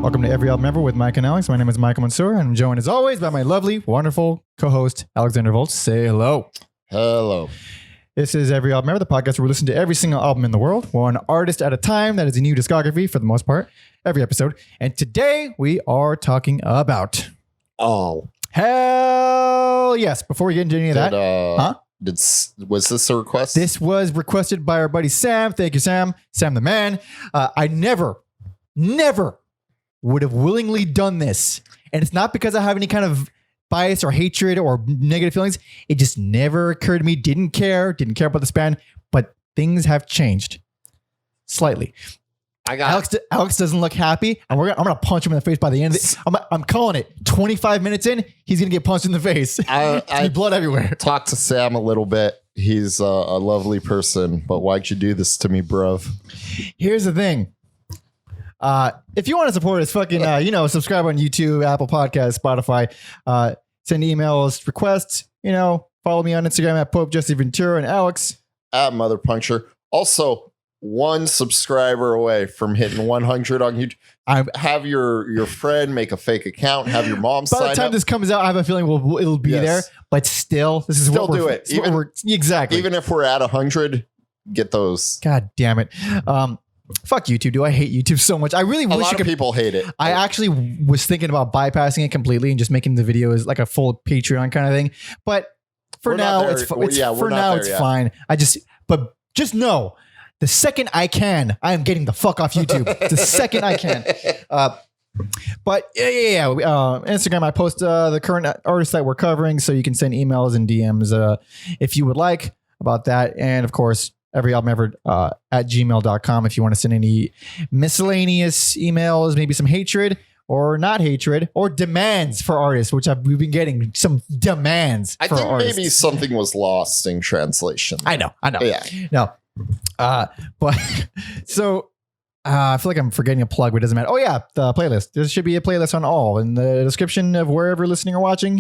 Welcome to Every Album Ever with Mike and Alex. My name is Michael Mansour, and I'm joined as always by my lovely, wonderful co-host, Alexander Volz. Say hello. Hello. This is Every Album Ever, the podcast where we listen to every single album in the world, one artist at a time. That is a new discography for the most part, every episode. And today we are talking about... Oh. Hell yes. Before we get into any of that... Was this a request? This was requested by our buddy Sam. Thank you, Sam. Sam the man. I never would have willingly done this. And it's not because I have any kind of bias or hatred or negative feelings. It just never occurred to me. Didn't care about this band. But things have changed slightly. Alex doesn't look happy, and I'm gonna punch him in the face by the end of it. I'm calling it. 25 minutes in, he's gonna get punched in the face. I blood everywhere. Talked to Sam a little bit. He's a lovely person, but why'd you do this to me, bruv? Here's the thing. If you want to support us, fucking subscribe on YouTube, Apple Podcasts, Spotify. Send emails, requests. Follow me on Instagram at Pope Jesse Ventura and Alex at Mother Puncture. Also, one subscriber away from hitting 100 on YouTube. Have your friend make a fake account. Have your mom sign up. By the time this comes out, I have a feeling it'll be there. But still, this is still do it. Exactly. Even if we're at 100, get those. God damn it. Fuck YouTube. Do I hate YouTube so much? I really wish a lot of people hate it. I actually was thinking about bypassing it completely and just making the videos like a full Patreon kind of thing. But for now, it's fine. But just know. The second I can, I am getting the fuck off YouTube. The second I can. But yeah. Instagram, I post the current artists that we're covering, so you can send emails and DMs if you would like about that. And of course, every album ever at gmail.com if you want to send any miscellaneous emails, maybe some hatred or not hatred or demands for artists, which we've been getting some demands. I for think artists. Maybe something was lost in translation. I know. Yeah. No. But so I feel like I'm forgetting a plug, but it doesn't matter. Oh yeah, the playlist. There should be a playlist on all in the description of wherever listening or watching,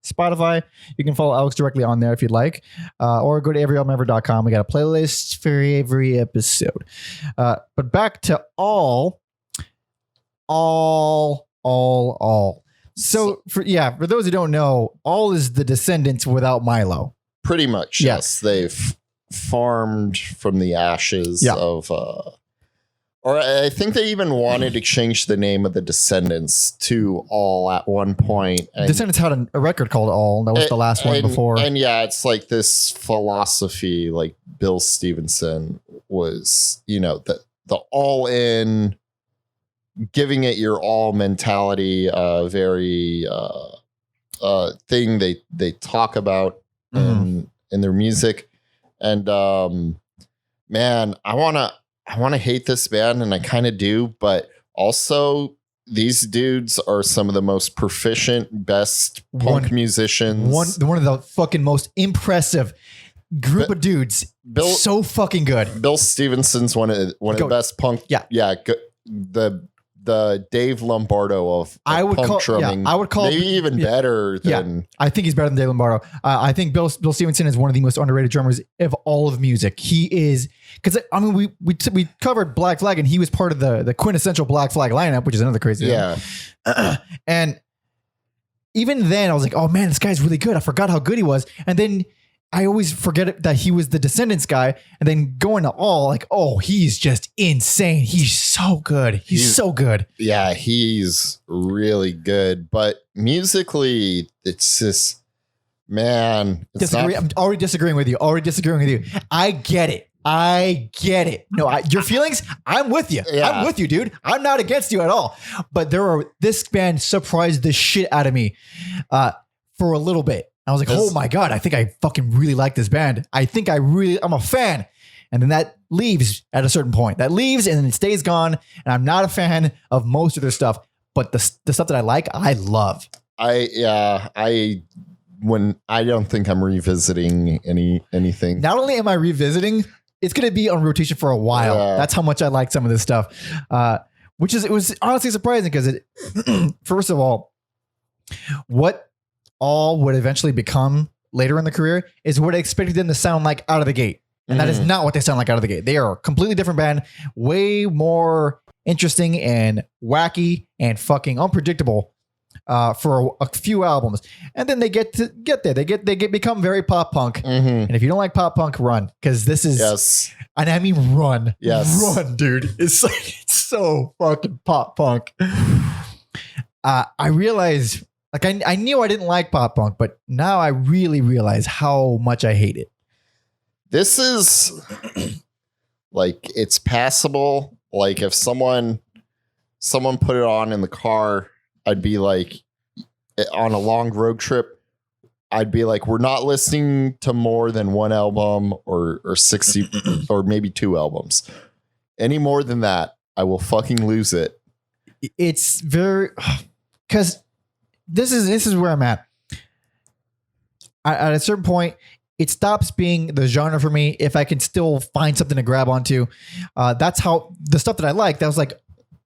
Spotify. You can follow Alex directly on there if you'd like, or go to everyalbumever.com. We got a playlist for every episode. But back to all. So for those who don't know, all is the Descendants without Milo. Pretty much. Yes. They've farmed from the ashes of or I think they even wanted to change the name of the Descendants to All at one point. And Descendants had a record called All. That was the last one before. And it's like this philosophy, like Bill Stevenson was, the all in, giving it your all mentality, very thing they talk about in their music. And man, I want to hate this band, and I kind of do, but also these dudes are some of the most proficient, best punk musicians. One of the fucking most impressive group of dudes. So fucking good. Bill Stevenson's one of the best punk. The Dave Lombardo of punk drumming. I would call maybe even better than. I think he's better than Dave Lombardo. I think Bill Stevenson is one of the most underrated drummers of all of music. He is, because we covered Black Flag, and he was part of the quintessential Black Flag lineup, which is another crazy thing. And even then, I was like, oh man, this guy's really good. I forgot how good he was, and then I always forget that he was the Descendants guy, and then going to All, like, oh, he's just insane. He's so good. He's so good. Yeah, he's really good. But musically, it's just, man. I'm already disagreeing with you. I get it. No, your feelings, I'm with you. Yeah. I'm with you, dude. I'm not against you at all. But this band surprised the shit out of me for a little bit. I was like, oh my God, I think I fucking really like this band. I'm a fan. And then that leaves at a certain point. That leaves and then it stays gone. And I'm not a fan of most of their stuff. But the stuff that I like, I love. I don't think I'm revisiting anything. Not only am I revisiting, it's going to be on rotation for a while. That's how much I like some of this stuff. It was honestly surprising because first of all, what All would eventually become later in the career is what I expected them to sound like out of the gate. And that is not what they sound like out of the gate. They are a completely different band, way more interesting and wacky and fucking unpredictable for a few albums, and then they get there. They become very pop punk. And if you don't like pop punk, run, because this is and I mean run. Run, dude. It's like it's so fucking pop punk. I realize, like, I knew I didn't like pop punk, but now I really realize how much I hate it. This is like, it's passable. Like, if someone put it on in the car, I'd be like, on a long road trip, I'd be like, we're not listening to more than one album or 60 or maybe 2 albums. Any more than that, I will fucking lose it. It's very, because this is where I'm at. At a certain point, it stops being the genre for me if I can still find something to grab onto. That's how the stuff that I like, that was like,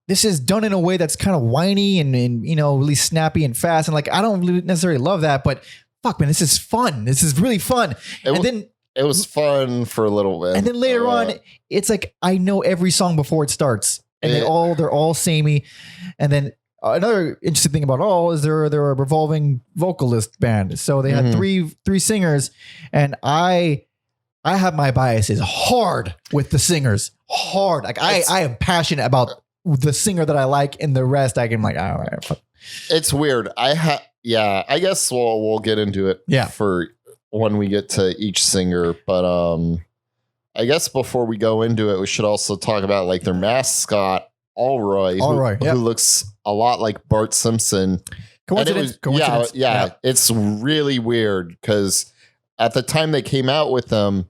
this is done in a way that's kind of whiny and really snappy and fast. And like, I don't really necessarily love that, but fuck, man, this is fun. This is really fun. It was fun for a little bit. And then later on, it's like, I know every song before it starts, and they're all samey. And then another interesting thing about All is they're a revolving vocalist band. So they had three singers, and I have my biases hard with the singers. Hard. Like I am passionate about the singer that I like, and the rest I can like, all right. Fuck. It's weird. I guess we'll get into it for when we get to each singer. But I guess before we go into it, we should also talk about like their mascot, Allroy, who looks a lot like Bart Simpson. Coincidence. Yeah. It's really weird because at the time they came out with them,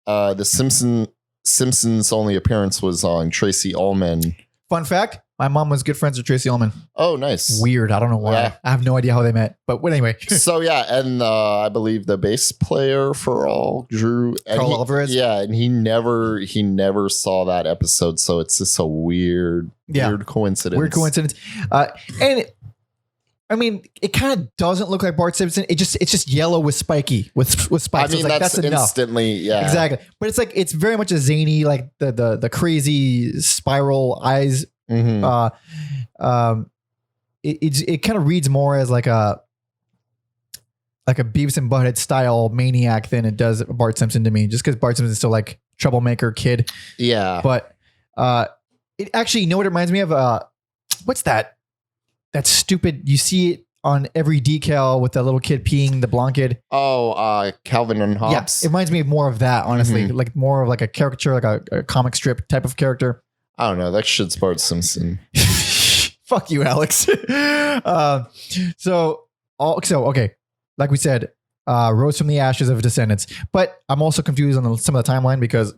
the Simpsons' only appearance was on Tracy Ullman. Fun fact, my mom was good friends with Tracy Ullman. Oh, nice. Weird. I don't know why. Yeah. I have no idea how they met. But anyway. So, yeah. And I believe the bass player for All, Drew. Karl Alvarez. Yeah. And he never saw that episode. So it's just a weird coincidence. Weird coincidence. And I mean, it kind of doesn't look like Bart Simpson. It's just yellow with spiky with spikes. I mean, so like, that's instantly, yeah, exactly. But it's like it's very much a zany, like the crazy spiral eyes. It kind of reads more as like a Beavis and Butthead style maniac than it does Bart Simpson to me. Just because Bart Simpson's still like troublemaker kid. Yeah, but it actually, you know what it reminds me of? What's that? That's stupid. You see it on every decal with that little kid peeing the blonde kid. Oh, Calvin and Hobbes. Yeah, it reminds me more of that, honestly. Like more of like a caricature, like a comic strip type of character. I don't know. That shit's Bart Simpson. Fuck you, Alex. Okay. Like we said, Rose from the Ashes of Descendants. But I'm also confused on some of the timeline because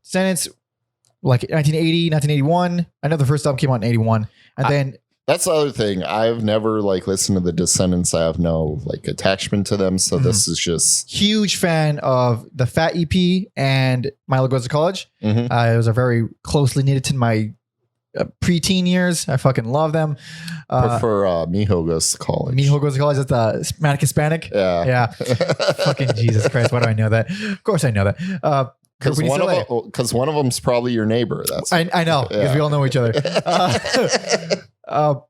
Descendants, like 1980, 1981. I know the first album came out in 81. And then... That's the other thing. I've never like listened to the Descendants. I have no like attachment to them. So this is just huge fan of the Fat EP and Milo Goes to College. It was a very closely knitted to my preteen years. I fucking love them. Prefer Mijo Goes to College. Mijo Goes to College. That's the Manic Hispanic. Yeah. Fucking Jesus Christ. Why do I know that? Of course I know that. Because one of them's probably your neighbor. That's I know, because we all know each other. So a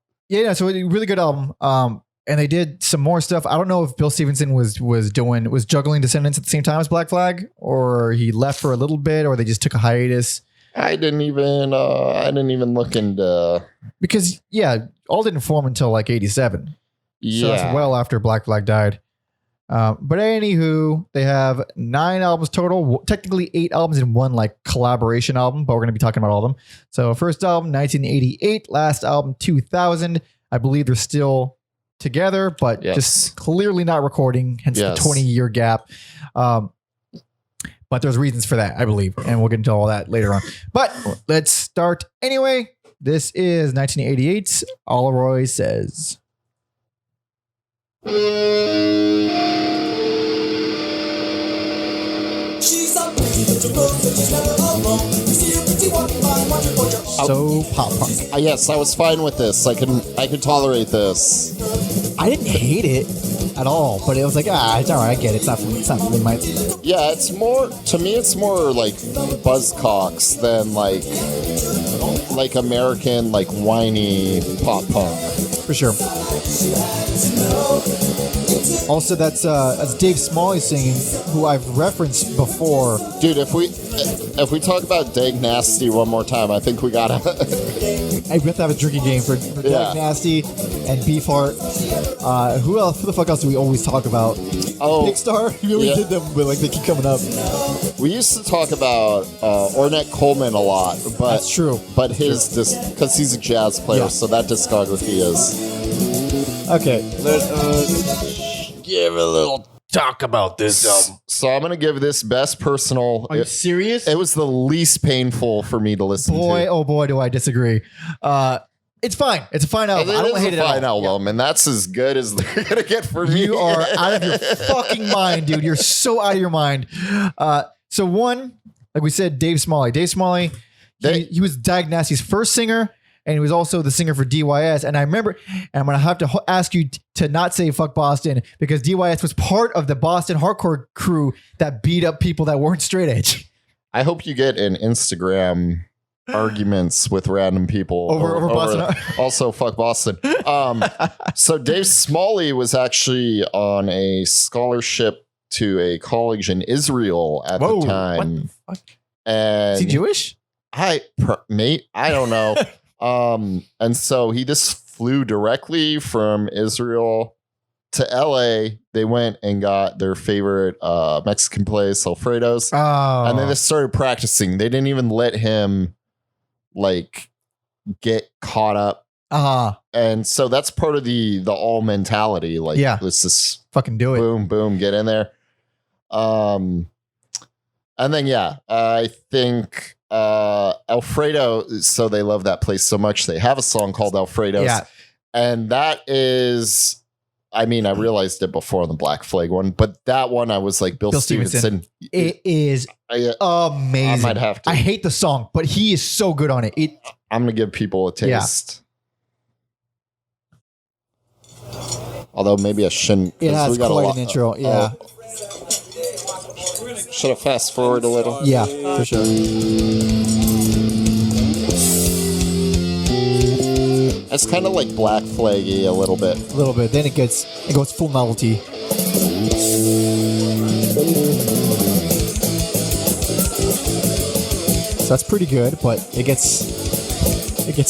really good album. And they did some more stuff. I don't know if Bill Stevenson was juggling Descendants at the same time as Black Flag, or he left for a little bit, or they just took a hiatus. I didn't even look into, because All didn't form until like 87. So that's well after Black Flag died. But anywho, they have 9 albums total, technically 8 albums in one like collaboration album, but we're going to be talking about all of them. So first album, 1988, last album, 2000. I believe they're still together, but just clearly not recording, hence the 20-year gap. But there's reasons for that, I believe, and we'll get into all that later on. But let's start anyway. This is 1988's Allroy Says. So pop punk. Yes, I was fine with this. I could tolerate this. I didn't hate it. at all. But it was like, it's all right. I get it. It's not really my. Yeah, it's more to me. It's more like Buzzcocks than like American like whiny pop punk. For sure. Also, that's Dave Smalley singing, who I've referenced before. Dude, if we talk about Dag Nasty one more time, I think we gotta. I have to have a drinking game for Dag Nasty and Beefheart. Who else? Who the fuck else do we always talk about? Oh, Pigstar. We always did them, but like they keep coming up. We used to talk about Ornette Coleman a lot, but that's true. But his because he's a jazz player, so that discography is okay. Let's give a little talk about this album. So I'm gonna give this best personal. Are you serious? It was the least painful for me to listen to. Oh boy, do I disagree. It's fine. It's a fine album. I don't hate it at all. It's a fine album, and that's as good as they're gonna get for me. You are out of your fucking mind, dude. You're so out of your mind. So one, like we said, Dave Smalley. Dave Smalley, he was Dag Nasty's first singer, and he was also the singer for DYS. And I remember, and I'm gonna have to ask you to not say fuck Boston, because DYS was part of the Boston hardcore crew that beat up people that weren't straight edge. I hope you get an Instagram arguments with random people over Boston. Also, fuck Boston. So Dave Smalley was actually on a scholarship to a college in Israel at the time. What the fuck? And is he Jewish? Mate, I don't know. And so he just flew directly from Israel to LA. They went and got their favorite Mexican place, Alfredo's. Oh. And then they started practicing. They didn't even let him like get caught up. And so that's part of the all mentality. Like, let's just fucking do it. Boom, boom, get in there. And then I think Alfredo, so they love that place so much they have a song called Alfredo's. And that is, I mean, I realized it before on the Black Flag one, but that one I was like, Bill Stevenson. It is amazing. I might have to. I hate the song, but he is so good on it. I'm gonna give people a taste. Although maybe I shouldn't. It has quite an intro. Should have fast forward a little. Yeah, for sure. It's kind of like Black Flaggy a little bit. A little bit. Then it goes full novelty. So that's pretty good, but it gets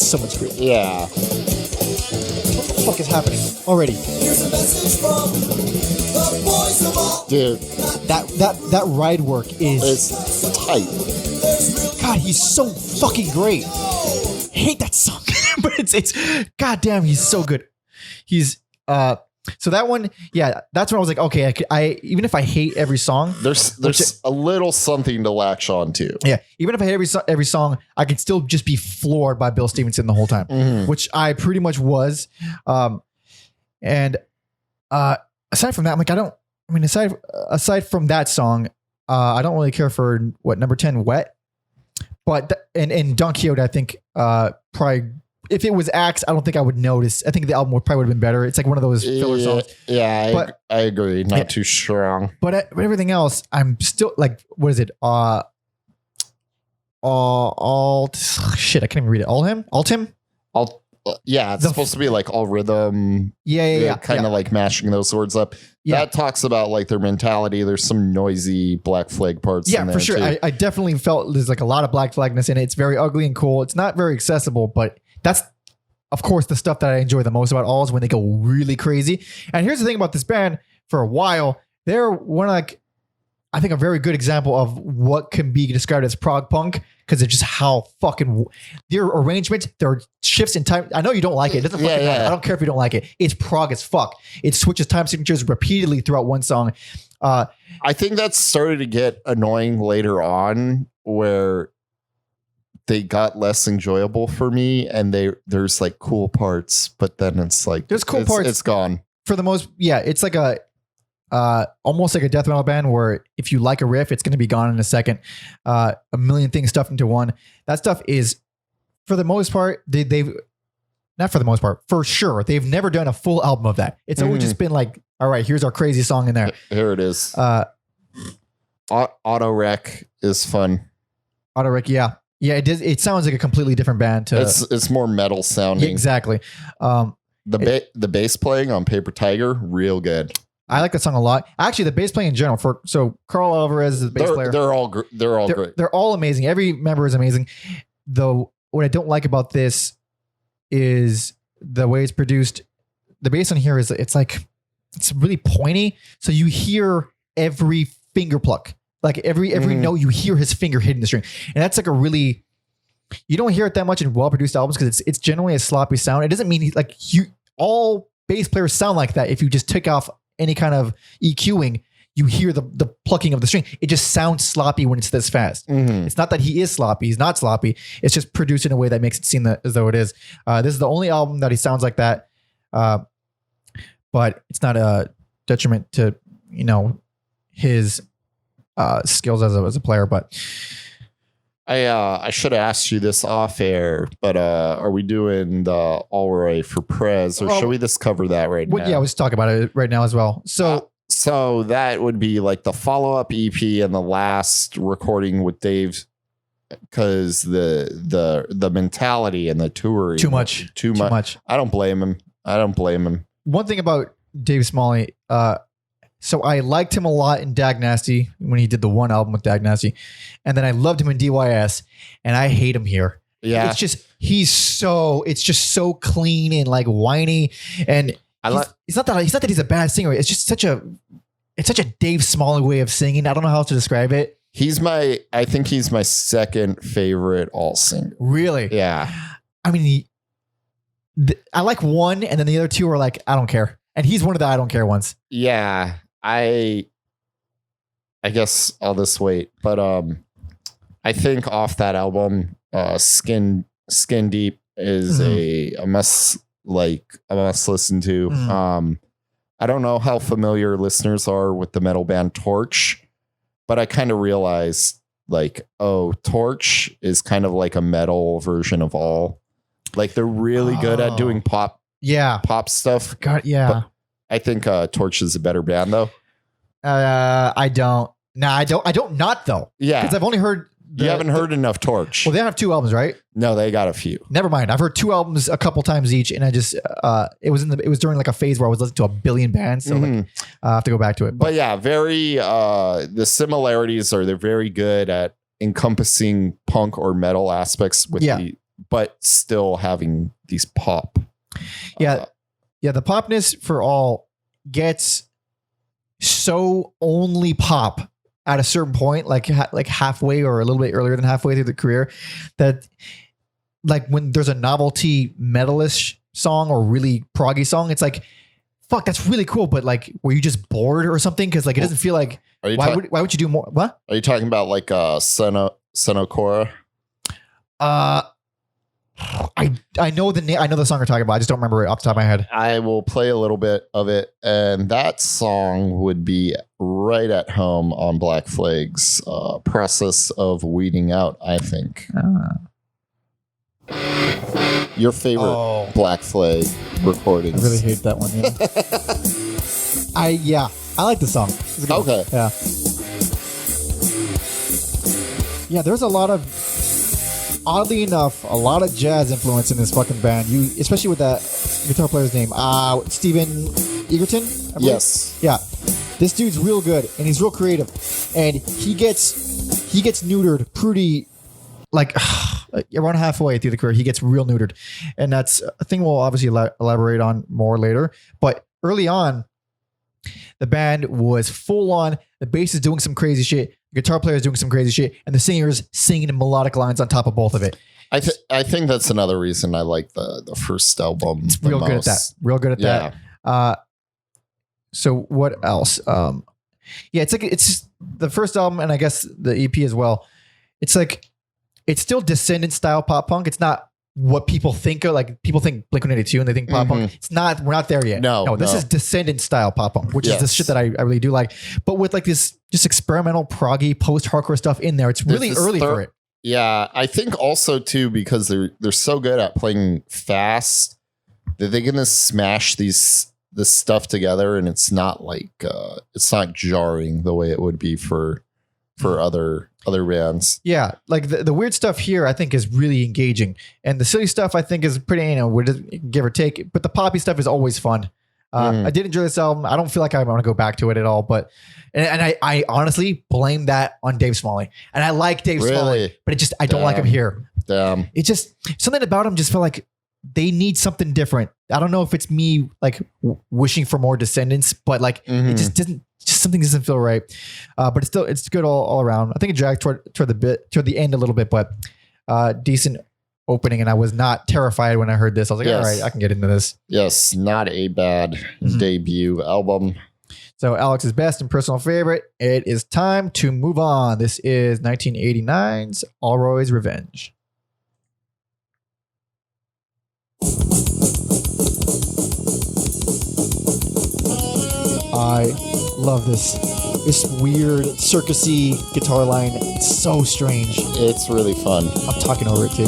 so much good. Yeah. What the fuck is happening already? Here's a message from the boys of all. Dude, that ride work is tight. God, he's so fucking great. I hate that song, but it's goddamn, he's so good. He's so that one, that's when I was like, okay, I even if I hate every song, there's a little something to latch on to. Yeah, even if I hate every song, I could still just be floored by Bill Stevenson the whole time, which I pretty much was. And aside from that, I'm like, aside from that song, I don't really care for number 10, Wet. But and Don Quixote, I think probably, if it was Axe, I don't think I would notice. I think the album would have been better. It's like one of those filler songs. Yeah, I agree. Not too strong. But everything else, I'm still like, what is it? Shit, I can't even read it. Altim? Yeah, it's supposed to be like all rhythm. Yeah. Kind of like mashing those words up. Yeah. That talks about like their mentality. There's some noisy Black Flag parts in there. Yeah, for sure. I definitely felt there's like a lot of Black Flagness in it. It's very ugly and cool. It's not very accessible, but that's, of course, the stuff that I enjoy the most about All is when they go really crazy. And here's the thing about this band. For a while, they're one of like, I think a very good example of what can be described as prog punk, because it's just how fucking their arrangement, their shifts in time. I know you don't like it. It doesn't fucking matter. I don't care if you don't like it. It's prog as fuck. It switches time signatures repeatedly throughout one song. I think that started to get annoying later on, where they got less enjoyable for me, and there's like cool parts, but then it's like there's cool parts. It's gone for the most. Yeah, it's like a. Almost like a death metal band where if you like a riff, it's going to be gone in a second. A million things stuffed into one. That stuff is, for the most part, they've not for the most part, for sure, they've never done a full album of that. It's always just been like All right, here's our crazy song in there. Here it is. Auto Wreck is fun. Auto Wreck, yeah. Yeah, it does. It sounds like a completely different band. It's more metal sounding. Exactly. The bass playing on Paper Tiger, real good. I like that song a lot. Actually, the bass playing in general. So Karl Alvarez is the bass player. They're all great. They're all amazing. Every member is amazing. Though what I don't like about this is the way it's produced. The bass on here is it's really pointy. So you hear every finger pluck. Like every note, you hear his finger hitting the string, and that's like a really, you don't hear it that much in well-produced albums because it's generally a sloppy sound. It doesn't mean all bass players sound like that. If you just take off any kind of EQing, you hear the plucking of the string. It just sounds sloppy when it's this fast. It's not that he is sloppy; he's not sloppy. It's just produced in a way that makes it seem as though it is. This is the only album that he sounds like that, but it's not a detriment to his skills as a player. But I should have asked you this off air, but are we doing the Allroy for Prez, or should we just cover that right now? Yeah, let's talk about it right now as well. So that would be like the follow-up EP and the last recording with Dave, because the mentality and the touring too much. I don't blame him. One thing about Dave Smalley, so I liked him a lot in Dag Nasty when he did the one album with Dag Nasty, and then I loved him in DYS, and I hate him here. Yeah, it's just so clean and like whiny, and it's not that he's a bad singer. It's just such a Dave Smalley way of singing. I don't know how else to describe it. I think he's my second favorite all singer. Really? Yeah. I mean, I like one, and then the other two are like, I don't care. And he's one of the I don't care ones. Yeah. I guess I'll just wait. But I think off that album, Skin Deep is a must listen to. I don't know how familiar listeners are with the metal band Torch, but I kind of realized Torch is kind of like a metal version of All. Like they're really good at doing pop stuff. God, yeah. But I think Torch is a better band though. I don't not though. Yeah. Because I've only heard you haven't heard enough Torch. Well, they have 2 albums, right? No, they got a few. Never mind. I've heard 2 albums a couple times each, and I just it was during like a phase where I was listening to a billion bands, so I have to go back to it. But yeah, very the similarities are they're very good at encompassing punk or metal aspects with but still having these pop. Yeah. The popness for All gets so only pop at a certain point, like halfway or a little bit earlier than halfway through the career, that like when there's a novelty metalish song or really proggy song, it's like, fuck, that's really cool. But like, were you just bored or something? Cause like, it doesn't feel like, why would you do more? What? Are you talking about like Senokora? I know the name. I know the song you're talking about. I just don't remember it off the top of my head. I will play a little bit of it, and that song would be right at home on Black Flag's process of weeding out, I think. Your favorite Black Flag recordings. I really hate that one. Yeah. I like the song. Okay. Yeah. Yeah, there's a lot of, oddly enough, a lot of jazz influence in this fucking band. Especially with that guitar player's name, Stephen Egerton. Yes. Yeah. This dude's real good and he's real creative, and he gets neutered pretty like around halfway through the career. He gets real neutered, and that's a thing we'll obviously elaborate on more later. But early on, the band was full on. The bass is doing some crazy shit. The guitar player is doing some crazy shit, and the singer's singing melodic lines on top of both of it. I think that's another reason I like the first album. It's real good at that. Real good at that. So what else? It's the first album, and I guess the EP as well. It's like it's still Descendants style pop punk. It's not what people think of. Like people think Blink-182 and they think pop punk. It's not. We're not there yet. No. This is Descendants style pop punk, which is the shit that I really do like. But with like this just experimental proggy post-hardcore stuff in there, it's really early for it. Yeah, I think also too because they're so good at playing fast that they're gonna smash these this stuff together, and it's not like it's not jarring the way it would be for other bands. Yeah, like the weird stuff here I think is really engaging, and the silly stuff I think is pretty, give or take, but the poppy stuff is always fun. I did enjoy this album. I don't feel like I want to go back to it at all, but I honestly blame that on Dave Smalley, and I like Dave Smalley, but I don't like him here. Damn. It just, something about him just felt like they need something different. I don't know if it's me like wishing for more Descendants, but like it just something doesn't feel right. But it's good all around. I think it dragged toward the end a little bit, but decent opening, and I was not terrified when I heard this. I was like, all right, I can get into this. Yes, not a bad debut album. So Alex's best and personal favorite. It is time to move on. This is 1989's Allroy's Revenge. I love this weird circusy guitar line. It's so strange. It's really fun. I'm talking over it too.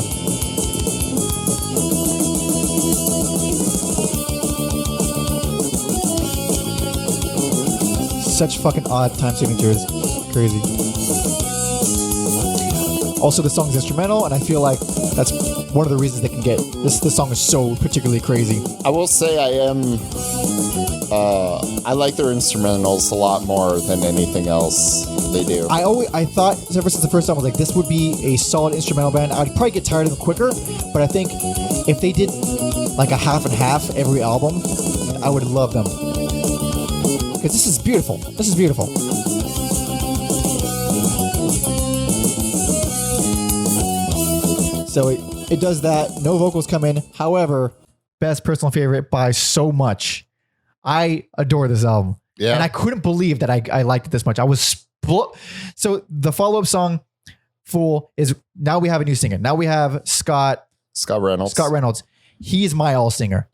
Such fucking odd time signatures. Crazy. Also, the song's instrumental, and I feel like that's one of the reasons they can get this. This song is so particularly crazy. I will say I like their instrumentals a lot more than anything else they do. I thought ever since the first time I was like, this would be a solid instrumental band. I'd probably get tired of them quicker, but I think if they did like a half and half every album, I would love them. Because this is beautiful. This is beautiful. So it does that. No vocals come in. However, best personal favorite by so much. I adore this album. Yeah. And I couldn't believe that I liked it this much. I was so the follow-up song, Fool, is now we have a new singer. Now we have Scott Reynolds. He is my all singer.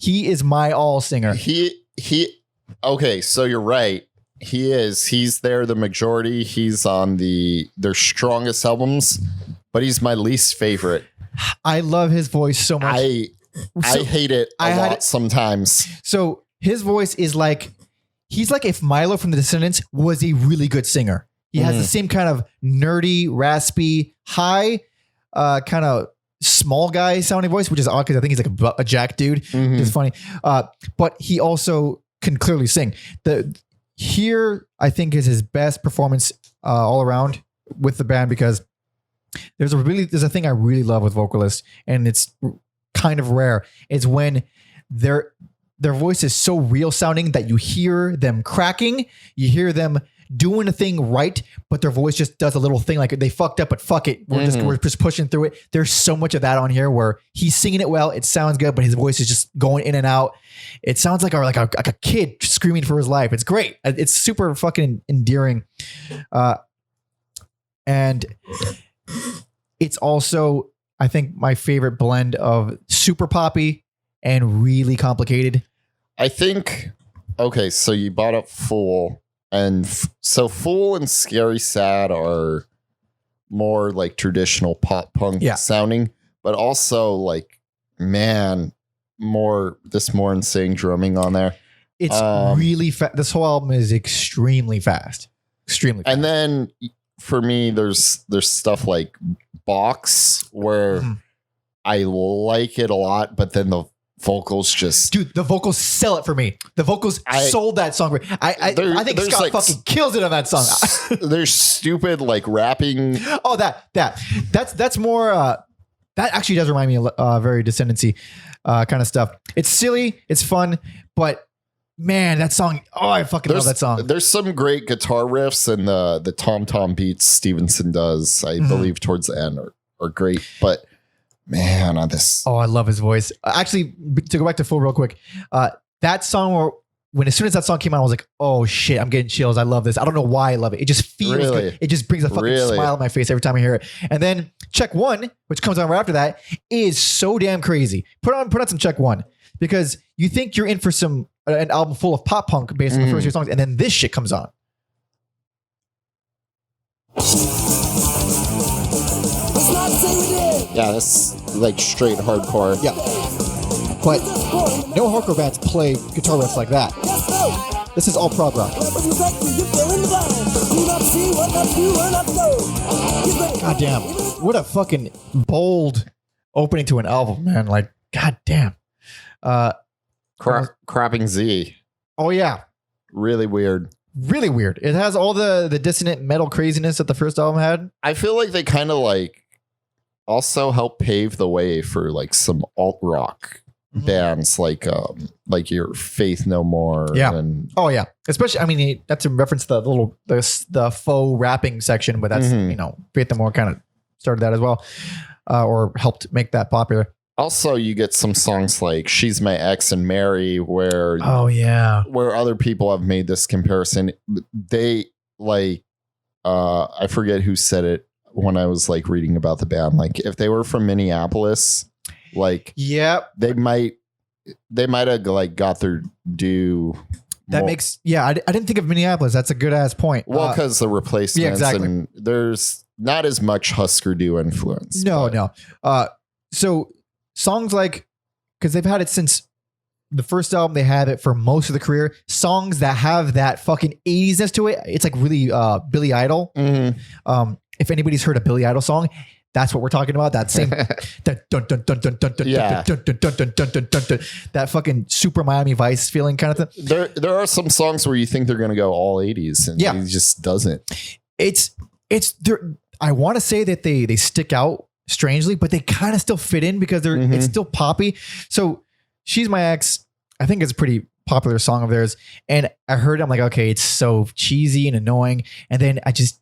Okay, so you're right. He is. He's there the majority. He's on their strongest albums, but he's my least favorite. I love his voice so much. I hate it a lot sometimes. So his voice is like, he's like if Milo from the Descendants was a really good singer. He has the same kind of nerdy, raspy, high, kind of small guy sounding voice, which is odd because I think he's like a jack dude. It's funny. But he also can clearly sing. Here, I think, is his best performance all around with the band, because there's a thing I really love with vocalists, and it's kind of rare. It's when their voice is so real sounding that you hear them cracking, you hear them doing a thing right, but their voice just does a little thing like they fucked up, but fuck it, we're just pushing through it. There's so much of that on here where he's singing it well, it sounds good, but his voice is just going in and out. It sounds like a kid screaming for his life. It's great. It's super fucking endearing, and it's also, I think, my favorite blend of super poppy and really complicated. I think, okay, so you brought up Fool, and so Fool and Scary Sad are more like traditional pop punk sounding, but also like, man, more insane drumming on there. It's really fast. This whole album is extremely fast. And then for me, there's stuff like Box where I like it a lot, but then the vocals just... Dude, the vocals sell it for me. The vocals sold that song. I think Scott like, fucking kills it on that song. There's stupid like rapping. Oh, that's more... that actually does remind me of very Descendancy kind of stuff. It's silly. It's fun. But man, that song... Oh, I fucking love that song. There's some great guitar riffs, and the tom-tom beats Stevenson does, I believe, towards the end are great. But... man, on this. Oh, I love his voice. Actually, to go back to Fool real quick, that song, as soon as that song came out, I was like, oh shit, I'm getting chills. I love this. I don't know why I love it. It just feels good. It just brings a fucking smile on my face every time I hear it. And then Check One, which comes out right after that, is so damn crazy. Put on some Check One, because you think you're in for an album full of pop punk based on the first few songs, and then this shit comes on. Yeah, that's like straight hardcore. Yeah. but no hardcore bands play guitar riffs like that. This is all prog rock. God damn. What a fucking bold opening to an album, man. Like, god damn. Crapping Z. Oh, yeah. Really weird. Really weird. It has all the dissonant metal craziness that the first album had. I feel like they kind of like also helped pave the way for like some alt rock bands like your Faith No More. Yeah. And oh yeah. Especially, I mean, that's in reference to the faux rapping section, but that's Faith No More kind of started that as well, or helped make that popular. Also, you get some songs like She's My Ex and Mary where where other people have made this comparison. They like I forget who said it when I was like reading about the band. Like if they were from Minneapolis, like they might have like got their due. That makes I didn't think of Minneapolis. That's a good ass point. Well, because the Replacements and there's not as much Husker Du influence. No. So songs like, because they've had it since the first album, they had it for most of the career. Songs that have that fucking 80s-ness to it. It's like really Billy Idol. Mm-hmm. If anybody's heard a Billy Idol song, that's what we're talking about. That same that dun dun dun dun dun dun dun dun dun dun dun dun dun, that fucking super Miami Vice feeling kind of thing. There are some songs where you think they're gonna go all 80s and it just doesn't. It's there. I want to say that they stick out strangely, but they kind of still fit in because they're it's still poppy. So She's My Ex, I think it's a pretty popular song of theirs. And I heard it, I'm like, okay, it's so cheesy and annoying. And then it just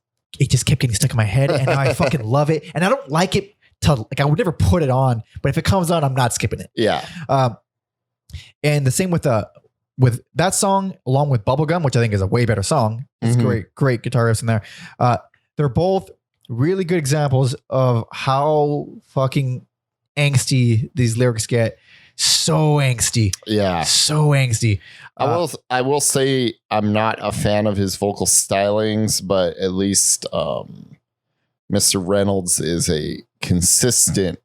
kept getting stuck in my head, and now I fucking love it. And I don't like it like I would never put it on, but if it comes on, I'm not skipping it. Yeah. And the same with that song, along with Bubblegum, which I think is a way better song. It's great guitar riffs in there. They're both really good examples of how fucking angsty these lyrics get. So angsty. Yeah. So angsty. I will say I'm not a fan of his vocal stylings, but at least Mr. Reynolds is a consistent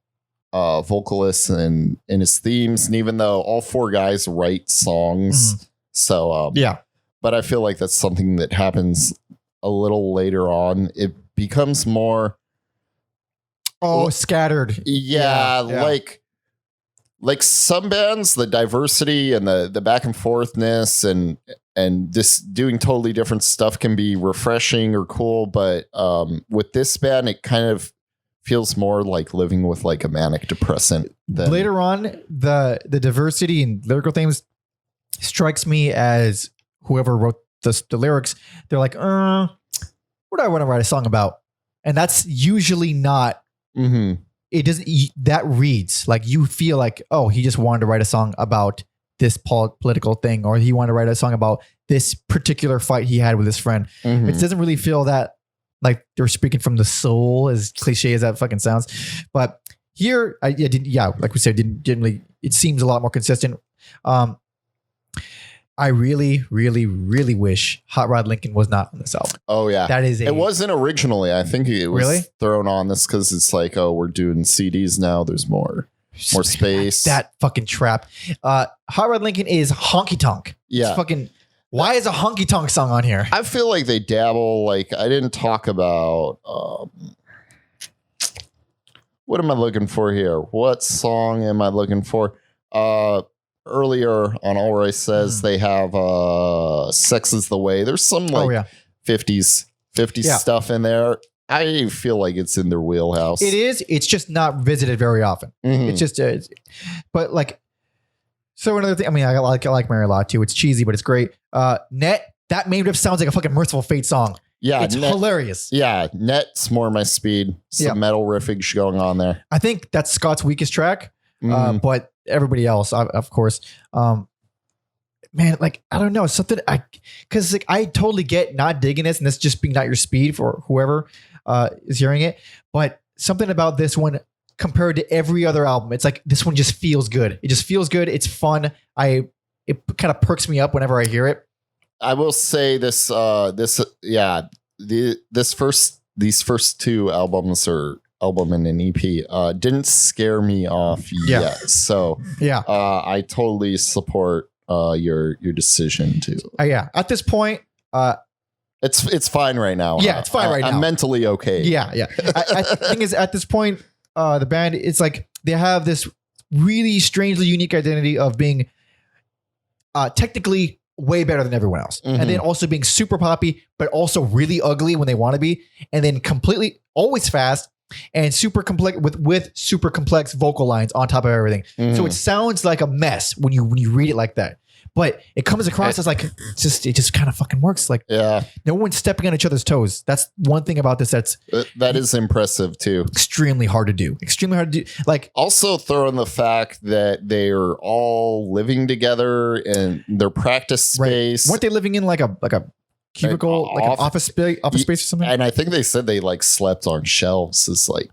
vocalist in his themes. And even though all four guys write songs, but I feel like that's something that happens a little later on. It becomes more scattered. Yeah. Like some bands, the diversity and the back and forthness and this doing totally different stuff can be refreshing or cool. But with this band, it kind of feels more like living with like a manic depressant. Later on, the diversity and lyrical themes strikes me as whoever wrote the lyrics, they're like, what do I want to write a song about? And that's usually not... It doesn't, that reads like you feel like, oh, he just wanted to write a song about this political thing, or he wanted to write a song about this particular fight he had with his friend. It doesn't really feel that like they're speaking from the soul, as cliche as that fucking sounds. But here, like we said, didn't really, it seems a lot more consistent. I really, really, really wish Hot Rod Lincoln was not on this album. Oh yeah, it wasn't originally. I think it was thrown on this because it's like, oh, we're doing CDs now. There's more space. That fucking trap. Hot Rod Lincoln is honky tonk. Yeah, it's fucking. Why is a honky tonk song on here? I feel like they dabble. Like I didn't talk about. What am I looking for here? What song am I looking for? Earlier on Allroy Says they have Sex Is the Way. There's some like 50s stuff in there. I feel like it's in their wheelhouse. It is. It's just not visited very often. It's just but like, so another thing, I mean, I like Mary a lot too. It's cheesy, but it's great. Net, that main riff sounds like a fucking Merciful Fate song. Yeah, it's hilarious. Yeah, Net's more my speed. Some metal riffage going on there. I think that's Scott's weakest track. But everybody else, of course, man, like, I don't know, something because like I totally get not digging this and this just being not your speed for whoever is hearing it, but something about this one compared to every other album, it's like this one just feels good. It just feels good. It's fun. It kind of perks me up whenever I hear it. I will say these first two albums are album and an EP. Didn't scare me off yet. So yeah, I totally support your decision too. Yeah, at this point, it's fine right now. Yeah, it's fine right now. I'm mentally okay. Yeah. I think is at this point, the band, it's like they have this really strangely unique identity of being technically way better than everyone else. Mm-hmm. And then also being super poppy, but also really ugly when they want to be. And then completely always fast and super complex with super complex vocal lines on top of everything. Mm-hmm. So it sounds like a mess when you read it like that. But it comes across as like it just kind of fucking works. Like no one's stepping on each other's toes. That's one thing about this that is impressive too. Extremely hard to do. Like also throw in the fact that they are all living together in their practice space. Weren't they living in like a cubicle, like an office space or something? And I think they said they like slept on shelves as like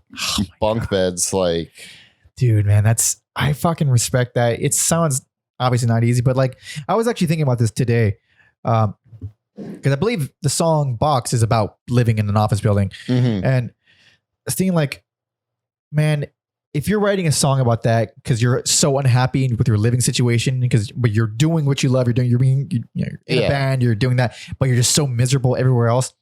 bunk beds. Like, dude, man, I fucking respect that. It sounds obviously not easy, but like I was actually thinking about this today, because I believe the song "Box" is about living in an office building, and I was thinking like, man, if you're writing a song about that because you're so unhappy with your living situation, but you're doing what you love, you're in a band, you're doing that, but you're just so miserable everywhere else.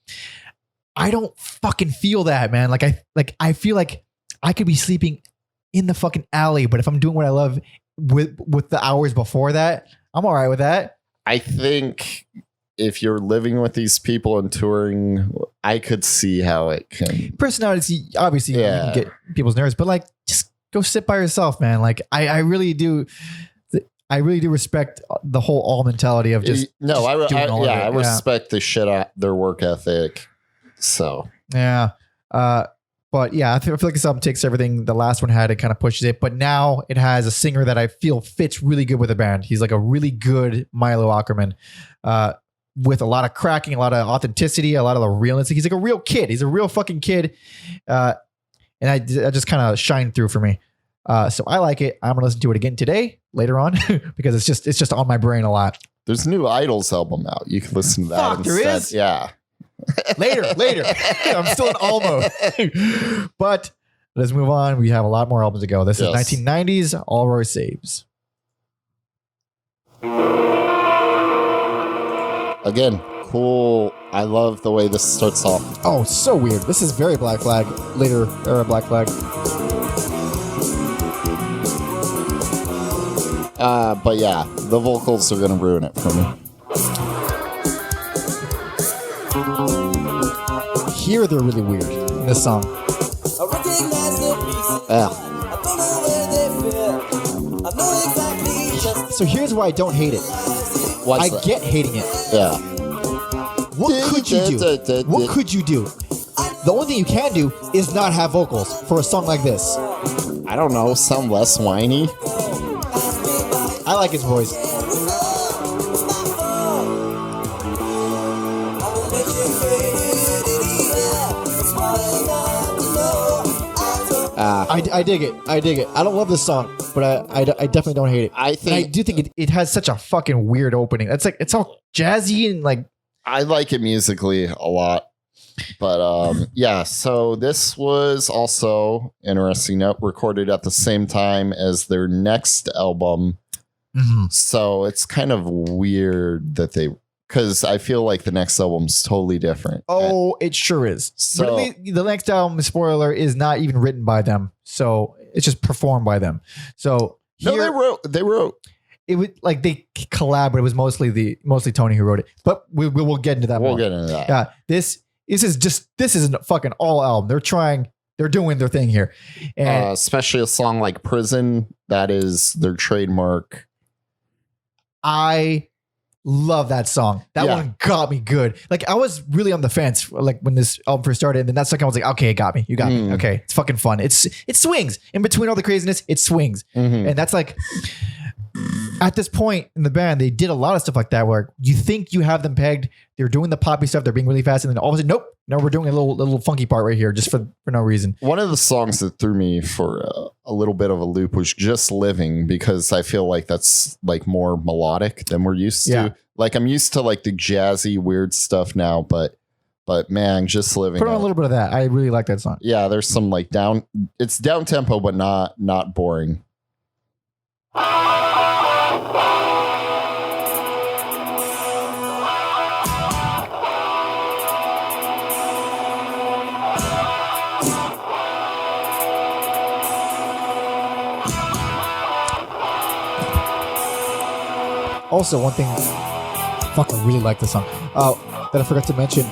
I don't fucking feel that, man. I feel like I could be sleeping in the fucking alley, but if I'm doing what I love with the hours before that, I'm all right with that. I think if you're living with these people and touring, I could see how it can. Personality, obviously, you can get people's nerves, but like, just go sit by yourself, man. Like, I really do. I really do respect the whole all mentality of just. No, I respect the shit out their work ethic. So yeah. But yeah, I feel like this album takes everything the last one had and kind of pushes it. But now it has a singer that I feel fits really good with the band. He's like a really good Milo Aukerman, with a lot of cracking, a lot of authenticity, a lot of the realness. He's like a real kid. He's a real fucking kid. And I just kind of shine through for me. So I like it. I'm gonna listen to it again later on, because it's just on my brain a lot. There's a new Idols album out. You can listen to that instead. There is? Yeah. Later. I'm still in all mode. But let's move on. We have a lot more albums to go. This is 1990s Allroy Saves. Again, cool. I love the way this starts off. Oh, so weird. This is very Black Flag. Later era Black Flag. But yeah, the vocals are going to ruin it for me. Here they're really weird in this song. So here's why I don't hate it. I get hating it. Yeah. What could you do? What could you do? The only thing you can do is not have vocals for a song like this. I don't know, sound less whiny. I like his voice. I dig it. I don't love this song, but I definitely don't hate it. I do think it has such a fucking weird opening. It's all jazzy and like. I like it musically a lot. But yeah, so this was also, interesting note, recorded at the same time as their next album. Mm-hmm. So it's kind of weird that because I feel like the next album's totally different. Oh, it sure is. So but the next album, spoiler, is not even written by them. So it's just performed by them. So here, no, they wrote. It was like they collab, but it was mostly Tony who wrote it. But we will get into that. We'll get into that. Yeah, this is a fucking all album. They're doing their thing here, and especially a song like "Prison." That is their trademark. I love that song. That one got me good. Like I was really on the fence, like when this album first started, and then that second I was like, okay, it got me. You got me. Okay, it's fucking fun. It swings in between all the craziness. It swings, and that's like. At this point in the band, they did a lot of stuff like that where you think you have them pegged. They're doing the poppy stuff. They're being really fast. And then all of a sudden, nope. No, we're doing a little funky part right here just for no reason. One of the songs that threw me for a little bit of a loop was Just Living, because I feel like that's like more melodic than we're used to. Like I'm used to like the jazzy weird stuff now, but But man, just living. Put on a little bit of that. I really like that song. Yeah, there's some like it's down tempo, but not boring. Also, one thing, fucking really like this song that I forgot to mention.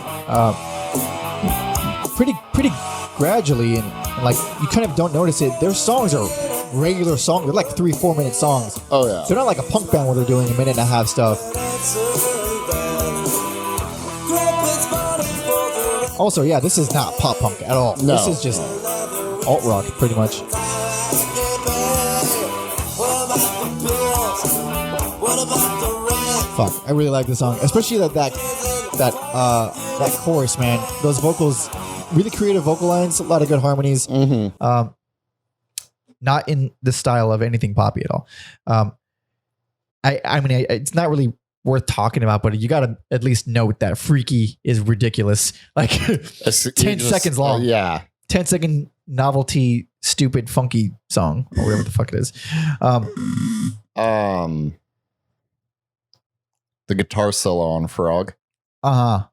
Pretty gradually, and like you kind of don't notice it. Their songs are regular songs. They're like 3-4 minute songs. Oh yeah. They're not like a punk band where they're doing a minute and a half stuff. Also, yeah, this is not pop punk at all. No. This is just alt rock, pretty much. Fuck, I really like this song, especially that chorus, man. Those vocals, really creative vocal lines, a lot of good harmonies. Mm-hmm. Not in the style of anything poppy at all. I mean, it's not really worth talking about, but you got to at least note that "Freaky" is ridiculous. Like 10 seconds long. Yeah, 10-second novelty, stupid, funky song or whatever the fuck it is. The guitar solo on Frog. I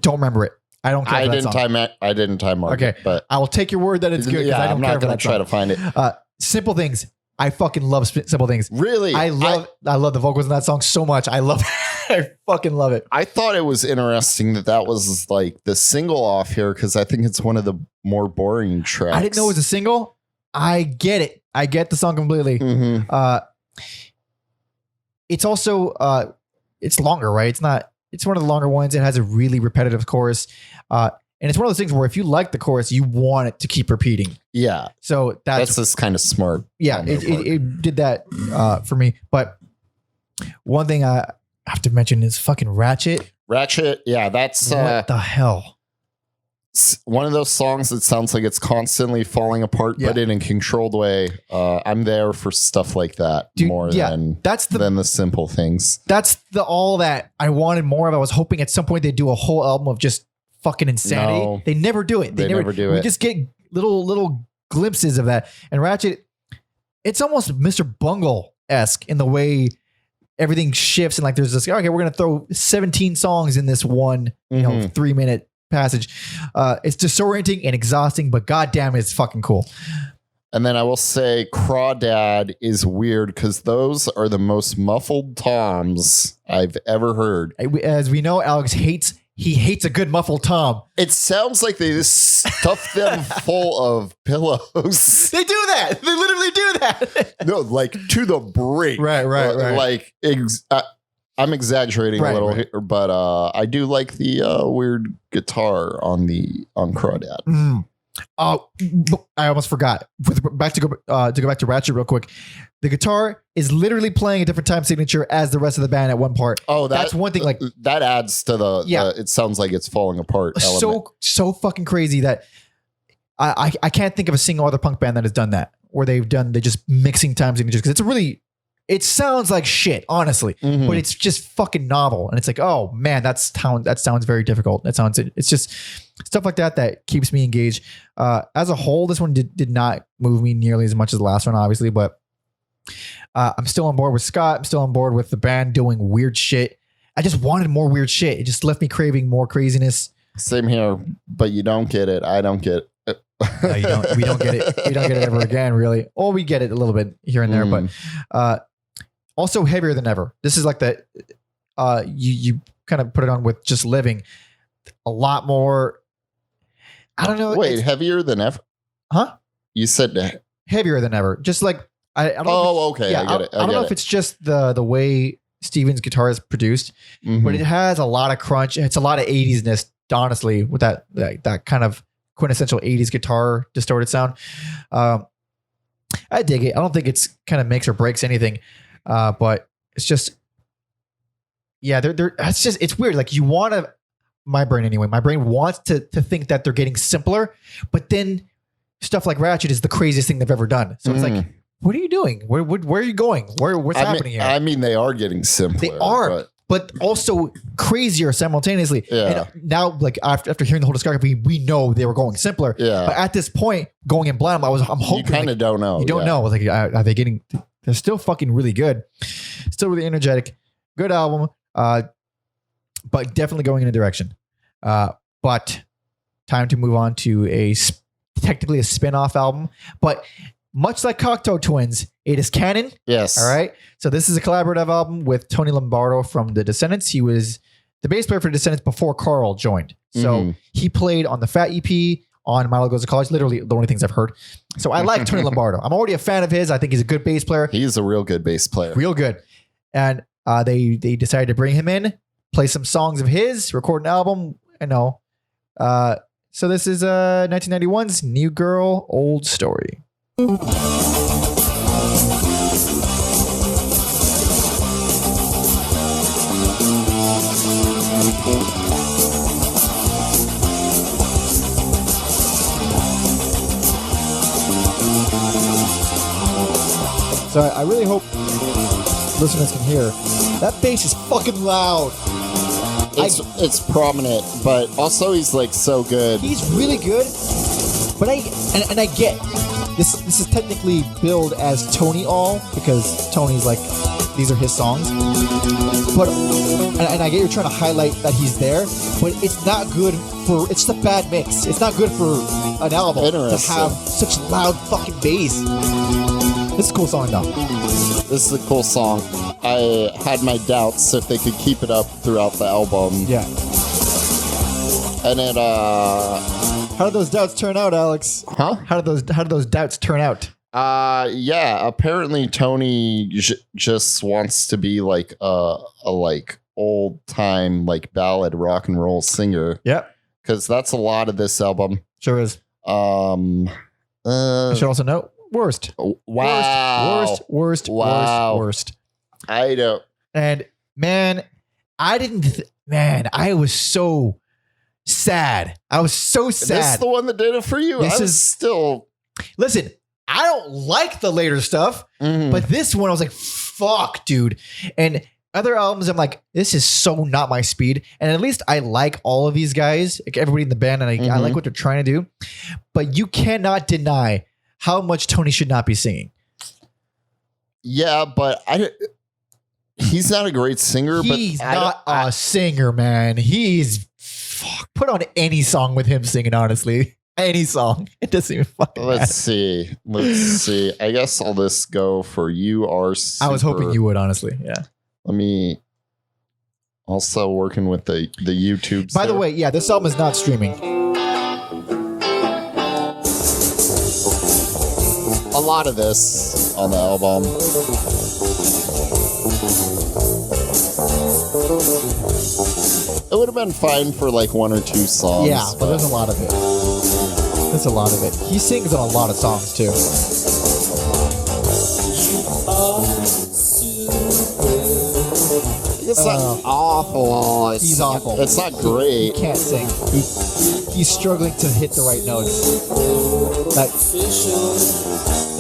don't remember it. I don't care. I didn't time mark. Okay, it, but I will take your word that it's good. Yeah, I don't I'm care not for going that to try song. to find it. Simple Things. I fucking love Simple Things. Really, I love the vocals in that song so much. I love it. I fucking love it. I thought it was interesting that was like the single off here because I think it's one of the more boring tracks. I didn't know it was a single. I get it. I get the song completely. Mm-hmm. It's also it's longer, right? It's one of the longer ones. It has a really repetitive chorus. And it's one of those things where if you like the chorus, you want it to keep repeating. Yeah. So that's just kind of smart. Yeah, it did that for me. But one thing I have to mention is fucking Ratchet. Ratchet, yeah, that's what the hell? One of those songs that sounds like it's constantly falling apart, but in a controlled way. I'm there for stuff like that more than the simple things. That's all that I wanted more of. I was hoping at some point they'd do a whole album of just fucking insanity. No, they never do it. They never do it. We just get little glimpses of that. And Ratchet, it's almost Mr. Bungle-esque in the way everything shifts and like there's this, okay, we're going to throw 17 songs in this one, 3-minute passage. It's disorienting and exhausting, but goddamn, it's fucking cool. And then I will say Crawdad is weird because those are the most muffled toms I've ever heard. As we know, Alex hates a good muffled tom. It sounds like they just stuff them full of pillows. They do that. They literally do that. No, like to the brink. Right. Like I'm exaggerating a little here, but I do like the weird guitar on Crawdad. Oh, I almost forgot. To go back to Ratchet real quick. The guitar is literally playing a different time signature as the rest of the band at one part. Oh, that's one thing. Like that adds to the it sounds like it's falling apart. So fucking crazy that I can't think of a single other punk band that has done that, where they're just mixing time signatures, because it sounds like shit, honestly, but it's just fucking novel, and it's like, oh man, that sounds very difficult. It's just stuff like that keeps me engaged. As a whole, this one did not move me nearly as much as the last one, obviously, but I'm still on board with Scott. I'm still on board with the band doing weird shit. I just wanted more weird shit. It just left me craving more craziness. Same here, but you don't get it. I don't get it. No, you don't. We don't get it. We don't get it ever again, really. Or we get it a little bit here and there, but also heavier than ever. This is like the you kind of put it on with Just Living. A lot more. I don't know. Wait, heavier than ever? Huh? You said heavier than ever. Just like I don't know. Oh, okay. Yeah, I get it. I don't know if it's just the way Steven's guitar is produced, but it has a lot of crunch. It's a lot of 80s-ness, honestly, with that kind of quintessential 80s guitar distorted sound. I dig it. I don't think it's kind of makes or breaks anything, but it's just, it's weird. Like my brain wants to think that they're getting simpler, but then stuff like Ratchet is the craziest thing they've ever done. So it's like, what are you doing? Where are you going? What's happening here? I mean, they are getting simpler. They are, but also crazier simultaneously. Yeah. And now, like after hearing the whole discography, we know they were going simpler. Yeah. But at this point, going in blind, I'm hoping. You kind of don't know. You don't know. Like, are they getting? They're still fucking really good. Still really energetic. Good album. But definitely going in a direction. But time to move on to technically a spin-off album. But much like Cocteau Twins, it is canon. Yes. All right. So this is a collaborative album with Tony Lombardo from the Descendants. He was the bass player for the Descendants before Karl joined. So he played on the Fat EP, on Milo Goes to College. Literally the only things I've heard. So I like Tony Lombardo. I'm already a fan of his. I think he's a good bass player. He's a real good bass player. Real good. And they decided to bring him in, play some songs of his, record an album. So this is 1991's New Girl, Old Story. So I really hope listeners can hear that bass is fucking loud. It's prominent, but also he's like so good. He's really good, but I get this is technically billed as Tony All because Tony's like these are his songs. But and I get you're trying to highlight that he's there, but it's not good for it's just a bad mix. It's not good for an album to have such loud fucking bass. This is a cool song though. This is a cool song. I had my doubts if they could keep it up throughout the album. Yeah. And it how did those doubts turn out, Alex? Huh? How did those doubts turn out? Yeah, apparently Tony just wants to be like a like old time like ballad rock and roll singer. Yep. Cuz that's a lot of this album. Sure is. I should also note worst. Wow. Worst. I don't. And man, I was so sad. Is this the one that did it for you? Listen, I don't like the later stuff, but this one I was like, fuck, dude. And other albums, I'm like, this is so not my speed. And at least I like all of these guys, like everybody in the band, and I like what they're trying to do. But you cannot deny how much Tony should not be singing. Yeah, but he's not a great singer. He's not a singer, man. Put on any song with him singing, honestly. Any song. It doesn't even fucking matter. Let's see. I guess I'll just go for You Are Super. I was hoping you would, honestly. Yeah. Let me also working with the YouTube. By the way, yeah, this album is not streaming. A lot of this on the album. It would have been fine for like one or two songs. Yeah, but there's a lot of it. There's a lot of it. He sings on a lot of songs too. It's not awful. He's awful. It's not great. He can't sing. He's struggling to hit the right notes.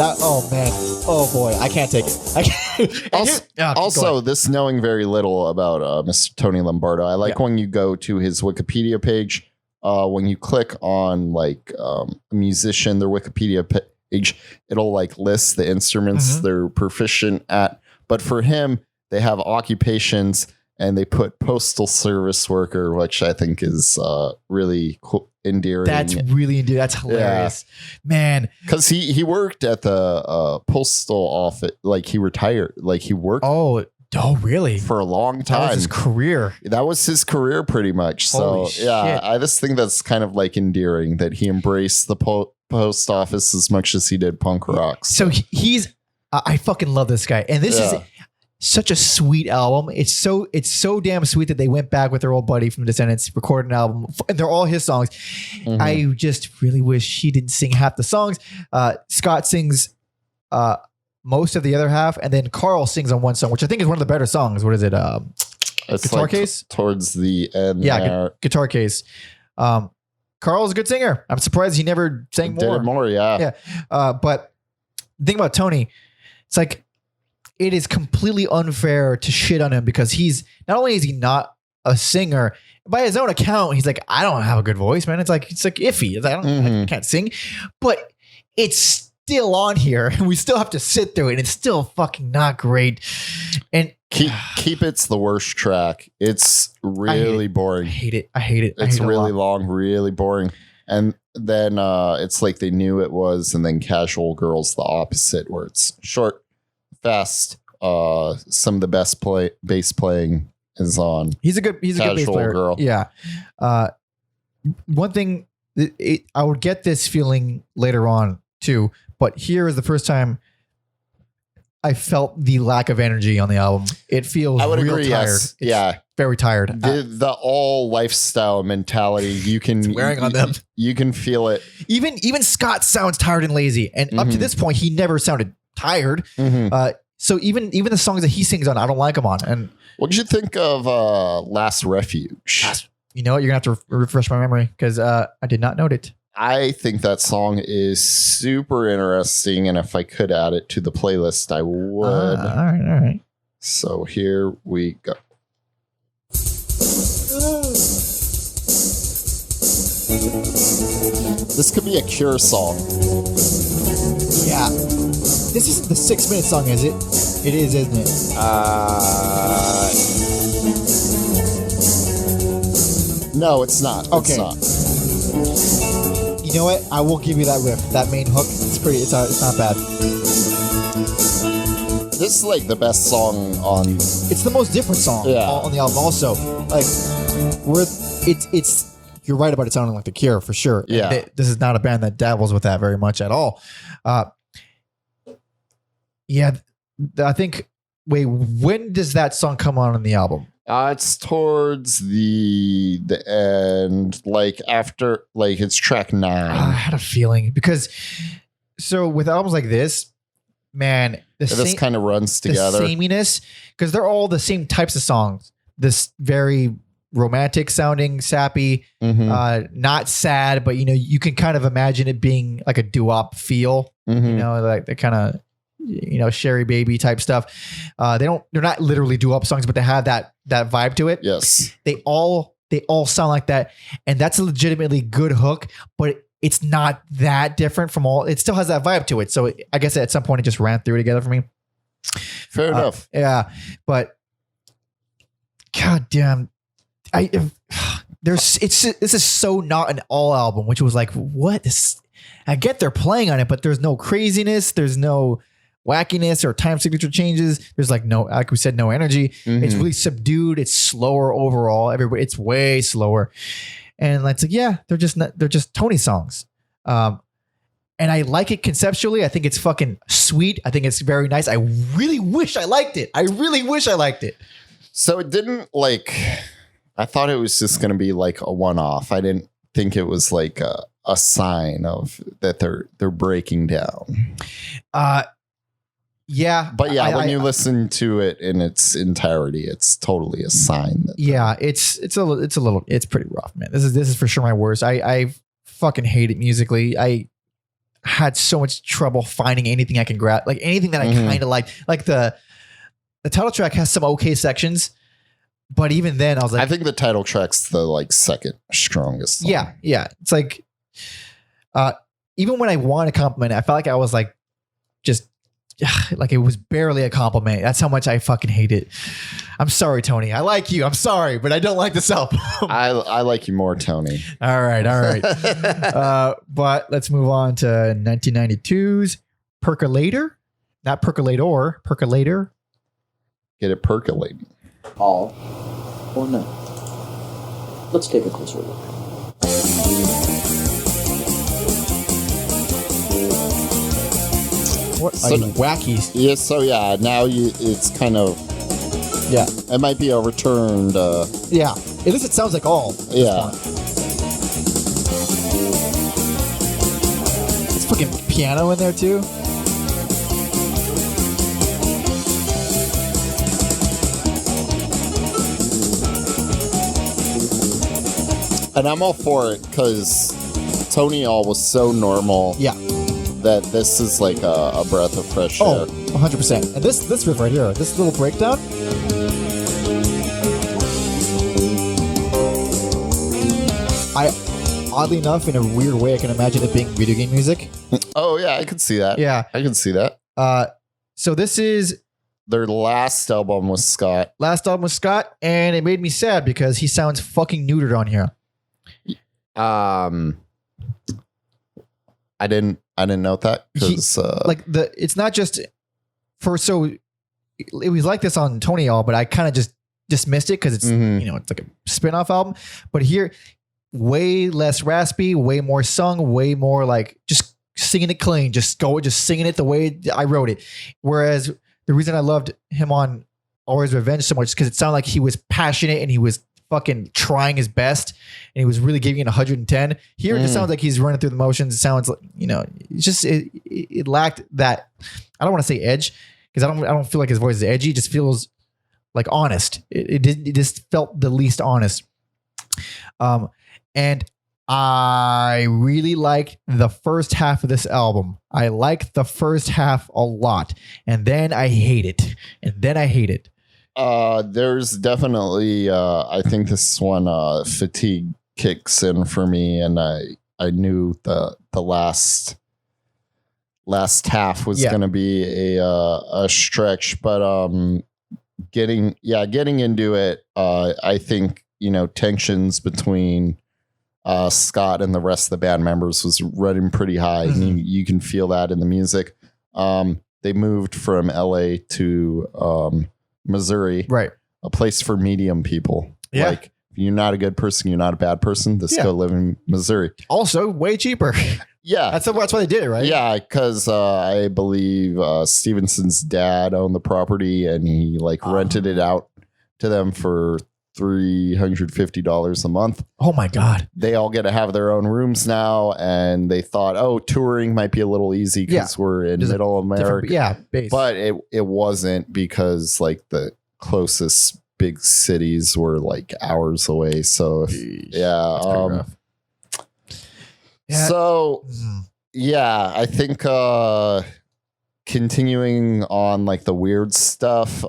Oh man. Oh boy. I can't take it. Also, this knowing very little about Mr. Tony Lombardo. I like when you go to his Wikipedia page. When you click on like a musician, their Wikipedia page, it'll like list the instruments they're proficient at. But for him, they have occupations and they put postal service worker, which I think is really cool, endearing. That's really endearing. That's hilarious, man. Because he worked at the postal office, like he retired, like he worked. Oh, really? For a long time. That was his career. That was his career, pretty much. So yeah, I just think that's kind of like endearing that he embraced the post office as much as he did punk rock. So he's. I fucking love this guy, and this is such a sweet album. It's so damn sweet that they went back with their old buddy from Descendants, recorded an album, and they're all his songs. I just really wish he didn't sing half the songs. Scott sings most of the other half, and then Karl sings on one song, which I think is one of the better songs. What is it? It's Guitar like Case? Towards the end. Yeah, Guitar Case. Karl's a good singer. I'm surprised he never sang more. Did it more, yeah. But the thing about Tony, it's like it is completely unfair to shit on him because he's not only is he not a singer, by his own account, he's like, I don't have a good voice, man. It's like iffy. It's like, I can't sing, but it's still on here and we still have to sit through it and it's still fucking not great. And keep it's the worst track. It's really boring. I hate it. It's really long, really boring. And then it's like they knew it was, and then Casual Girl's the opposite, where it's short, fast. Some of the best bass playing is on. He's a good bass player. Girl. Yeah. One thing, I would get this feeling later on too, but here is the first time I felt the lack of energy on the album. It feels real tired. Yes. Yeah. Very tired. The all lifestyle mentality, you can it's wearing on them. You can feel it. Even Scott sounds tired and lazy. And up to this point, he never sounded tired. So even the songs that he sings on, I don't like him on. And what did you think of Last Refuge? You know what? You're gonna have to refresh my memory because I did not note it. I think that song is super interesting, and if I could add it to the playlist, I would. All right. So here we go. This could be a Cure song. Yeah. This isn't the 6-minute song, is it? It is, isn't it? No, it's not. Okay. It's not. You know what? I will give you that riff. That main hook. It's not bad. This is like the best song on. It's the most different song on the album. Also, like, it's. You're right about it sounding like The Cure for sure. Yeah. This is not a band that dabbles with that very much at all. Yeah, I think. Wait, when does that song come on the album? It's towards the end, like after, like it's track 9. I had a feeling because, so with albums like this, man, this kind of runs together. The sameness, because they're all the same types of songs. This very romantic sounding, sappy, not sad, but you can kind of imagine it being like a doo-wop feel. Like the kind of Sherry Baby type stuff. They're not literally doo-wop songs, but they have that vibe to it. Yes. They all sound like that. And that's a legitimately good hook, but it's not that different from it still has that vibe to it. So I guess at some point it just ran through together for me. Fair enough. Yeah. But God damn, this is so not an all album, which was like, what this, I get they're playing on it, but there's no craziness. There's no wackiness or time signature changes. There's like we said, no energy. It's really subdued. It's slower overall. It's way slower. And it's like, yeah, they're just Tony songs. And I like it conceptually. I think it's fucking sweet. I think it's very nice. I really wish I liked it. So it didn't I thought it was just going to be like a one-off. I didn't think it was like a sign of that they're breaking down. Yeah. But yeah, when you listen to it in its entirety, it's totally a sign. It's pretty rough, man. This is for sure my worst. I fucking hate it musically. I had so much trouble finding anything I can grab, like anything that I kind of like. Like the title track has some okay sections, but even then I was like, I think the title track's the second strongest song. Yeah. It's like, even when I want a compliment, I felt like I was like, just like it was barely a compliment. That's how much I fucking hate it. I'm sorry, Tony. I like you. I'm sorry, but I don't like this album. I like you more, Tony. All right. But let's move on to 1992's Percolater. Not Percolator, Percolater. Get it percolating. All or none. Let's take a closer look. What a wacky. Yeah, so yeah, now it's kind of... Yeah. It might be overturned. Yeah. At least it sounds like all. Yeah. It's fucking piano in there too. And I'm all for it because Tony All was so normal. Yeah. that this is like a breath of fresh air. 100%. And this riff right here, this little breakdown. Oddly enough, in a weird way, I can imagine it being video game music. Oh yeah, I can see that. Yeah, I can see that. So this is their last album with Scott. And it made me sad because he sounds fucking neutered on here. I didn't note that because it's not just it was like this on Tony All, but I kind of just dismissed it because it's it's like a spin-off album. But here, way less raspy, way more sung, way more like just singing it clean, just singing it the way I wrote it. Whereas the reason I loved him on Allroy Revenge so much is because it sounded like he was passionate and he was fucking trying his best and he was really giving it 110. Here it just sounds like he's running through the motions. It sounds like, it's just it lacked that, I don't want to say edge because I don't feel like his voice is edgy. It just feels like honest. It just felt the least honest. And I really liked the first half of this album. I liked the first half a lot. And then I hate it. There's definitely, I think this one, fatigue kicks in for me. And I knew the last half was going to be a stretch, but, getting into it, I think, tensions between Scott and the rest of the band members was running pretty high. And you can feel that in the music. They moved from LA to Missouri, right? A place for medium people. Yeah. Like, if you're not a good person, you're not a bad person, just go live in Missouri. Also, way cheaper. Yeah. That's why they did it, right? Yeah, because I believe Stevenson's dad owned the property and he rented it out to them for $350 a month. Oh my God. They all get to have their own rooms now, and they thought, touring might be a little easy because we're in middle America. Base. But it wasn't, because the closest big cities were hours away. So I think continuing on the weird stuff,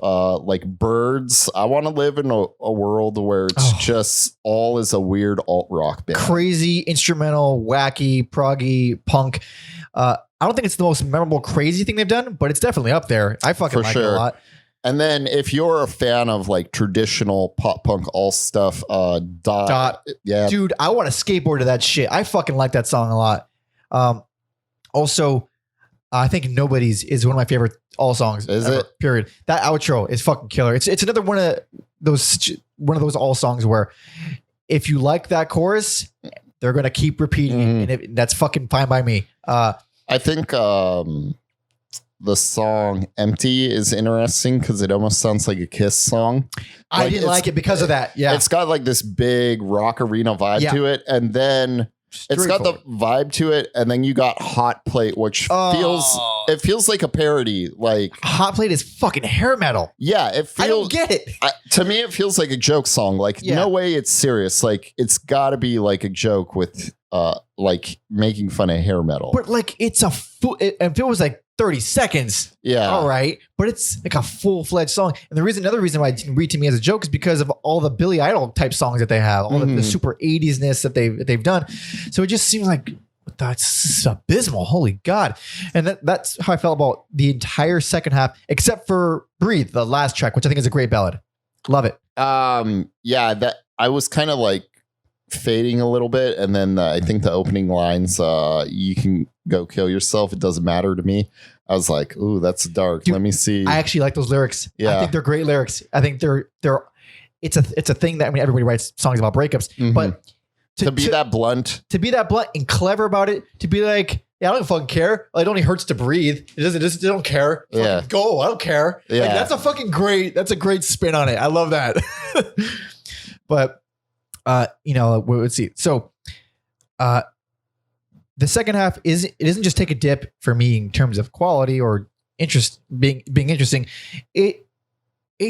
Birds. I want to live in a world where it's just all is a weird alt rock band. Crazy, instrumental, wacky, proggy, punk. I don't think it's the most memorable crazy thing they've done, but it's definitely up there. I fucking like it a lot. And then if you're a fan of traditional pop punk alt stuff, Dot. Yeah. Dude, I want to skateboard to that shit. I fucking like that song a lot. Also, I think Nobody's is one of my favorite all songs. Is ever, it? Period. That outro is fucking killer. It's another one of those all songs where if you like that chorus, they're gonna keep repeating it, and that's fucking fine by me. I think the song "Empty" is interesting because it almost sounds like a Kiss song. I didn't like it because of that. Yeah, it's got this big rock arena vibe to it, and then it's got the vibe to it, and then you got Hot Plate, which feels like a parody. Hot Plate is fucking hair metal. Yeah, it feels. I don't get it. To me, it feels like a joke song. No way it's serious. It's got to be a joke with making fun of hair metal. But it's a if it was 30 seconds. Yeah. All right. But it's a full-fledged song. And another reason why it didn't read to me as a joke is because of all the Billy Idol type songs that they have, all the super 80s-ness that they've done. So it just seems like that's abysmal. Holy God. And that's how I felt about the entire second half, except for Breathe, the last track, which I think is a great ballad. Love it. That I was kind of fading a little bit, and then I think the opening lines, you can go kill yourself, it doesn't matter to me. I was like, ooh, that's dark. Dude, let me see. I actually like those lyrics. Yeah. I think they're great lyrics. I think it's a thing that, everybody writes songs about breakups, but to be that blunt and clever about it, to be like, yeah, I don't fucking care. It only hurts to breathe. It doesn't. I don't care. Yeah. Go. I don't care. Yeah. That's a great spin on it. I love that. But let's see. So, the second half isn't just take a dip for me in terms of quality or interest being interesting. It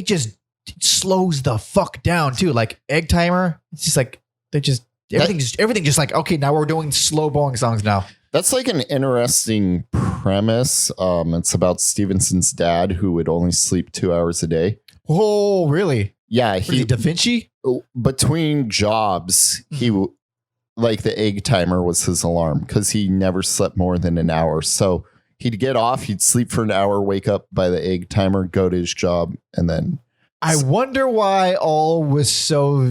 just slows the fuck down too. Egg Timer. It's just everything just okay, now we're doing slow bowling songs now. That's like an interesting premise. It's about Stevenson's dad who would only sleep 2 hours a day. Oh, really? Yeah. He Da Vinci? Between jobs, like the egg timer was his alarm because he never slept more than an hour. So he'd get off, he'd sleep for an hour, wake up by the egg timer, go to his job, and then... I wonder why all was so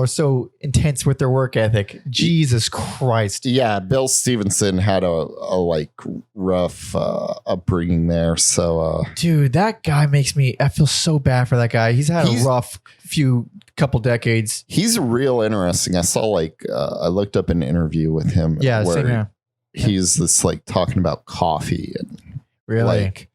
so intense with their work ethic. Jesus Christ. Yeah, Bill Stevenson had a like rough upbringing there. So dude, that guy I feel so bad for that guy. He's had a rough couple decades. He's real interesting. I saw I looked up an interview with him. Yeah, same here. He's this like talking about coffee and really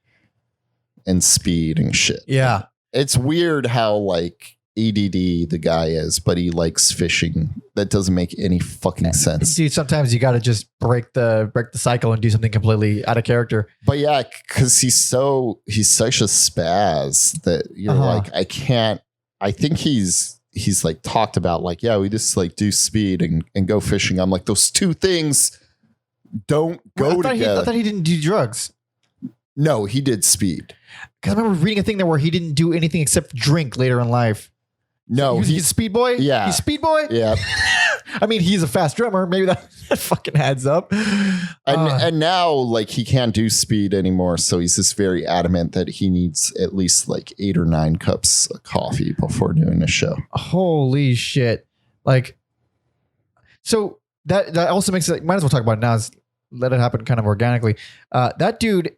and speed and shit. Yeah. It's weird how like ADD the guy is, but he likes fishing. That doesn't make any fucking sense. Dude, sometimes you got to just break the cycle and do something completely out of character. But yeah, because he's such a spaz that you're like, I can't. I think he's like talked about like, yeah, we just like do speed and go fishing. I'm like, those two things don't go together. I thought he didn't do drugs. No, he did speed. Because I remember reading a thing there where he didn't do anything except drink later in life. No, he's Speed Boy? Yeah. He's Speed Boy? Yeah. I mean, he's a fast drummer. Maybe that fucking adds up. And now, like, he can't do speed anymore. So he's just very adamant that he needs at least like 8 or 9 cups of coffee before doing the show. Holy shit. Like, so that also makes it, might as well talk about it now. Let it happen kind of organically. That dude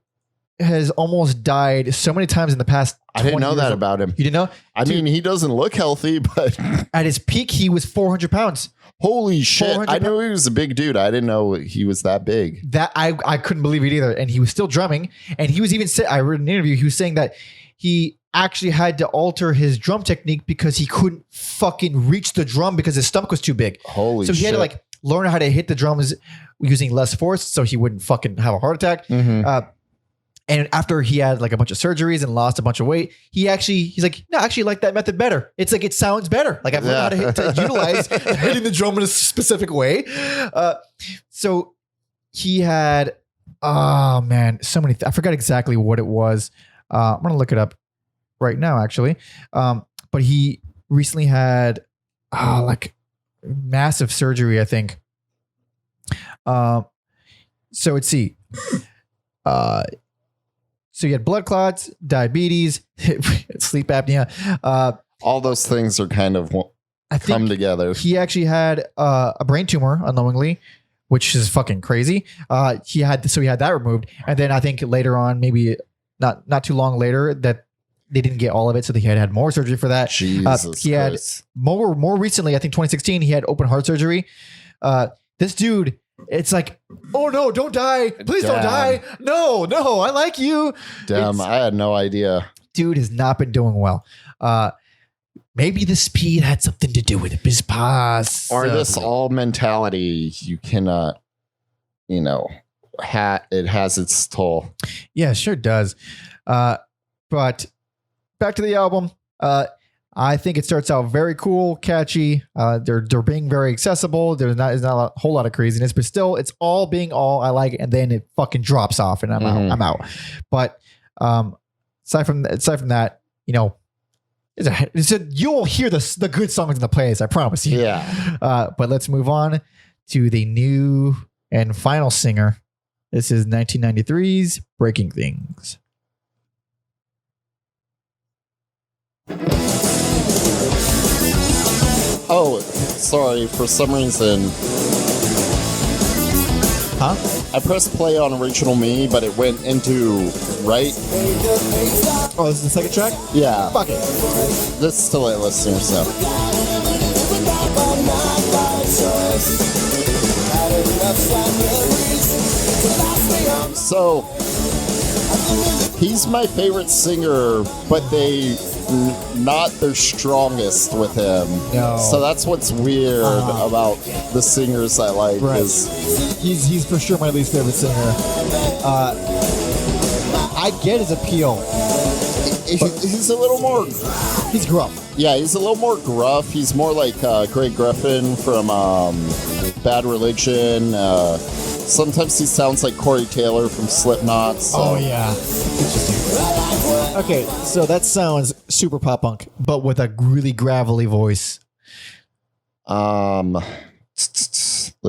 has almost died so many times in the past 20 I didn't know years. that about him. You didn't know? I mean, he doesn't look healthy, but at his peak, he was 400 pounds. Holy shit. I knew he was a big dude. I didn't know he was that big. That I couldn't believe it either. And he was still drumming. And he was even I read an interview. He was saying that he actually had to alter his drum technique because he couldn't fucking reach the drum because his stomach was too big. Holy shit. So he had to like learn how to hit the drums using less force so he wouldn't fucking have a heart attack. Mm-hmm. And after he had like a bunch of surgeries and lost a bunch of weight, he's like, no, I actually like that method better. It's like, it sounds better. Like I've learned how to utilize hitting the drum in a specific way. So he had, oh man, so many, I forgot exactly what it was. I'm going to look it up right now, actually. But he recently had like massive surgery, I think. So let's see. So you had blood clots, diabetes, sleep apnea. All those things are kind of come together. He actually had a brain tumor unknowingly, which is fucking crazy. He had that removed, and then I think later on, maybe not too long later, that they didn't get all of it, so he had more surgery for that. Jesus he had Christ. more recently, I think 2016, he had open heart surgery. This dude. It's like, oh no, don't die. Please don't die. No, I like you. Damn, I had no idea. Dude has not been doing well. Maybe the speed had something to do with it. Or this all mentality, you cannot, it has its toll. Yeah, sure does. But back to the album. I think it starts out very cool, catchy. They're being very accessible. There's not a whole lot of craziness, but still, it's all being all I like, and then it fucking drops off, and I'm out. But aside from that, you'll hear the good songs in the playlist. I promise you. Yeah. But let's move on to the new and final singer. This is 1993's "Breaking Things." Oh, sorry. For some reason, I pressed play on Original Me, but it went into right. Oh, this is the second track? Yeah. Fuck it. This is to let listeners know. So, he's my favorite singer, but not their strongest with him. No. So that's what's weird about the singers I like. Right. Is he's for sure my least favorite singer. I get his appeal. He's a little more... He's gruff. Yeah, he's a little more gruff. He's more like Greg Griffin from Bad Religion. Sometimes he sounds like Corey Taylor from Slipknot. So. Oh yeah. Okay, so that sounds super pop punk, but with a really gravelly voice. Let's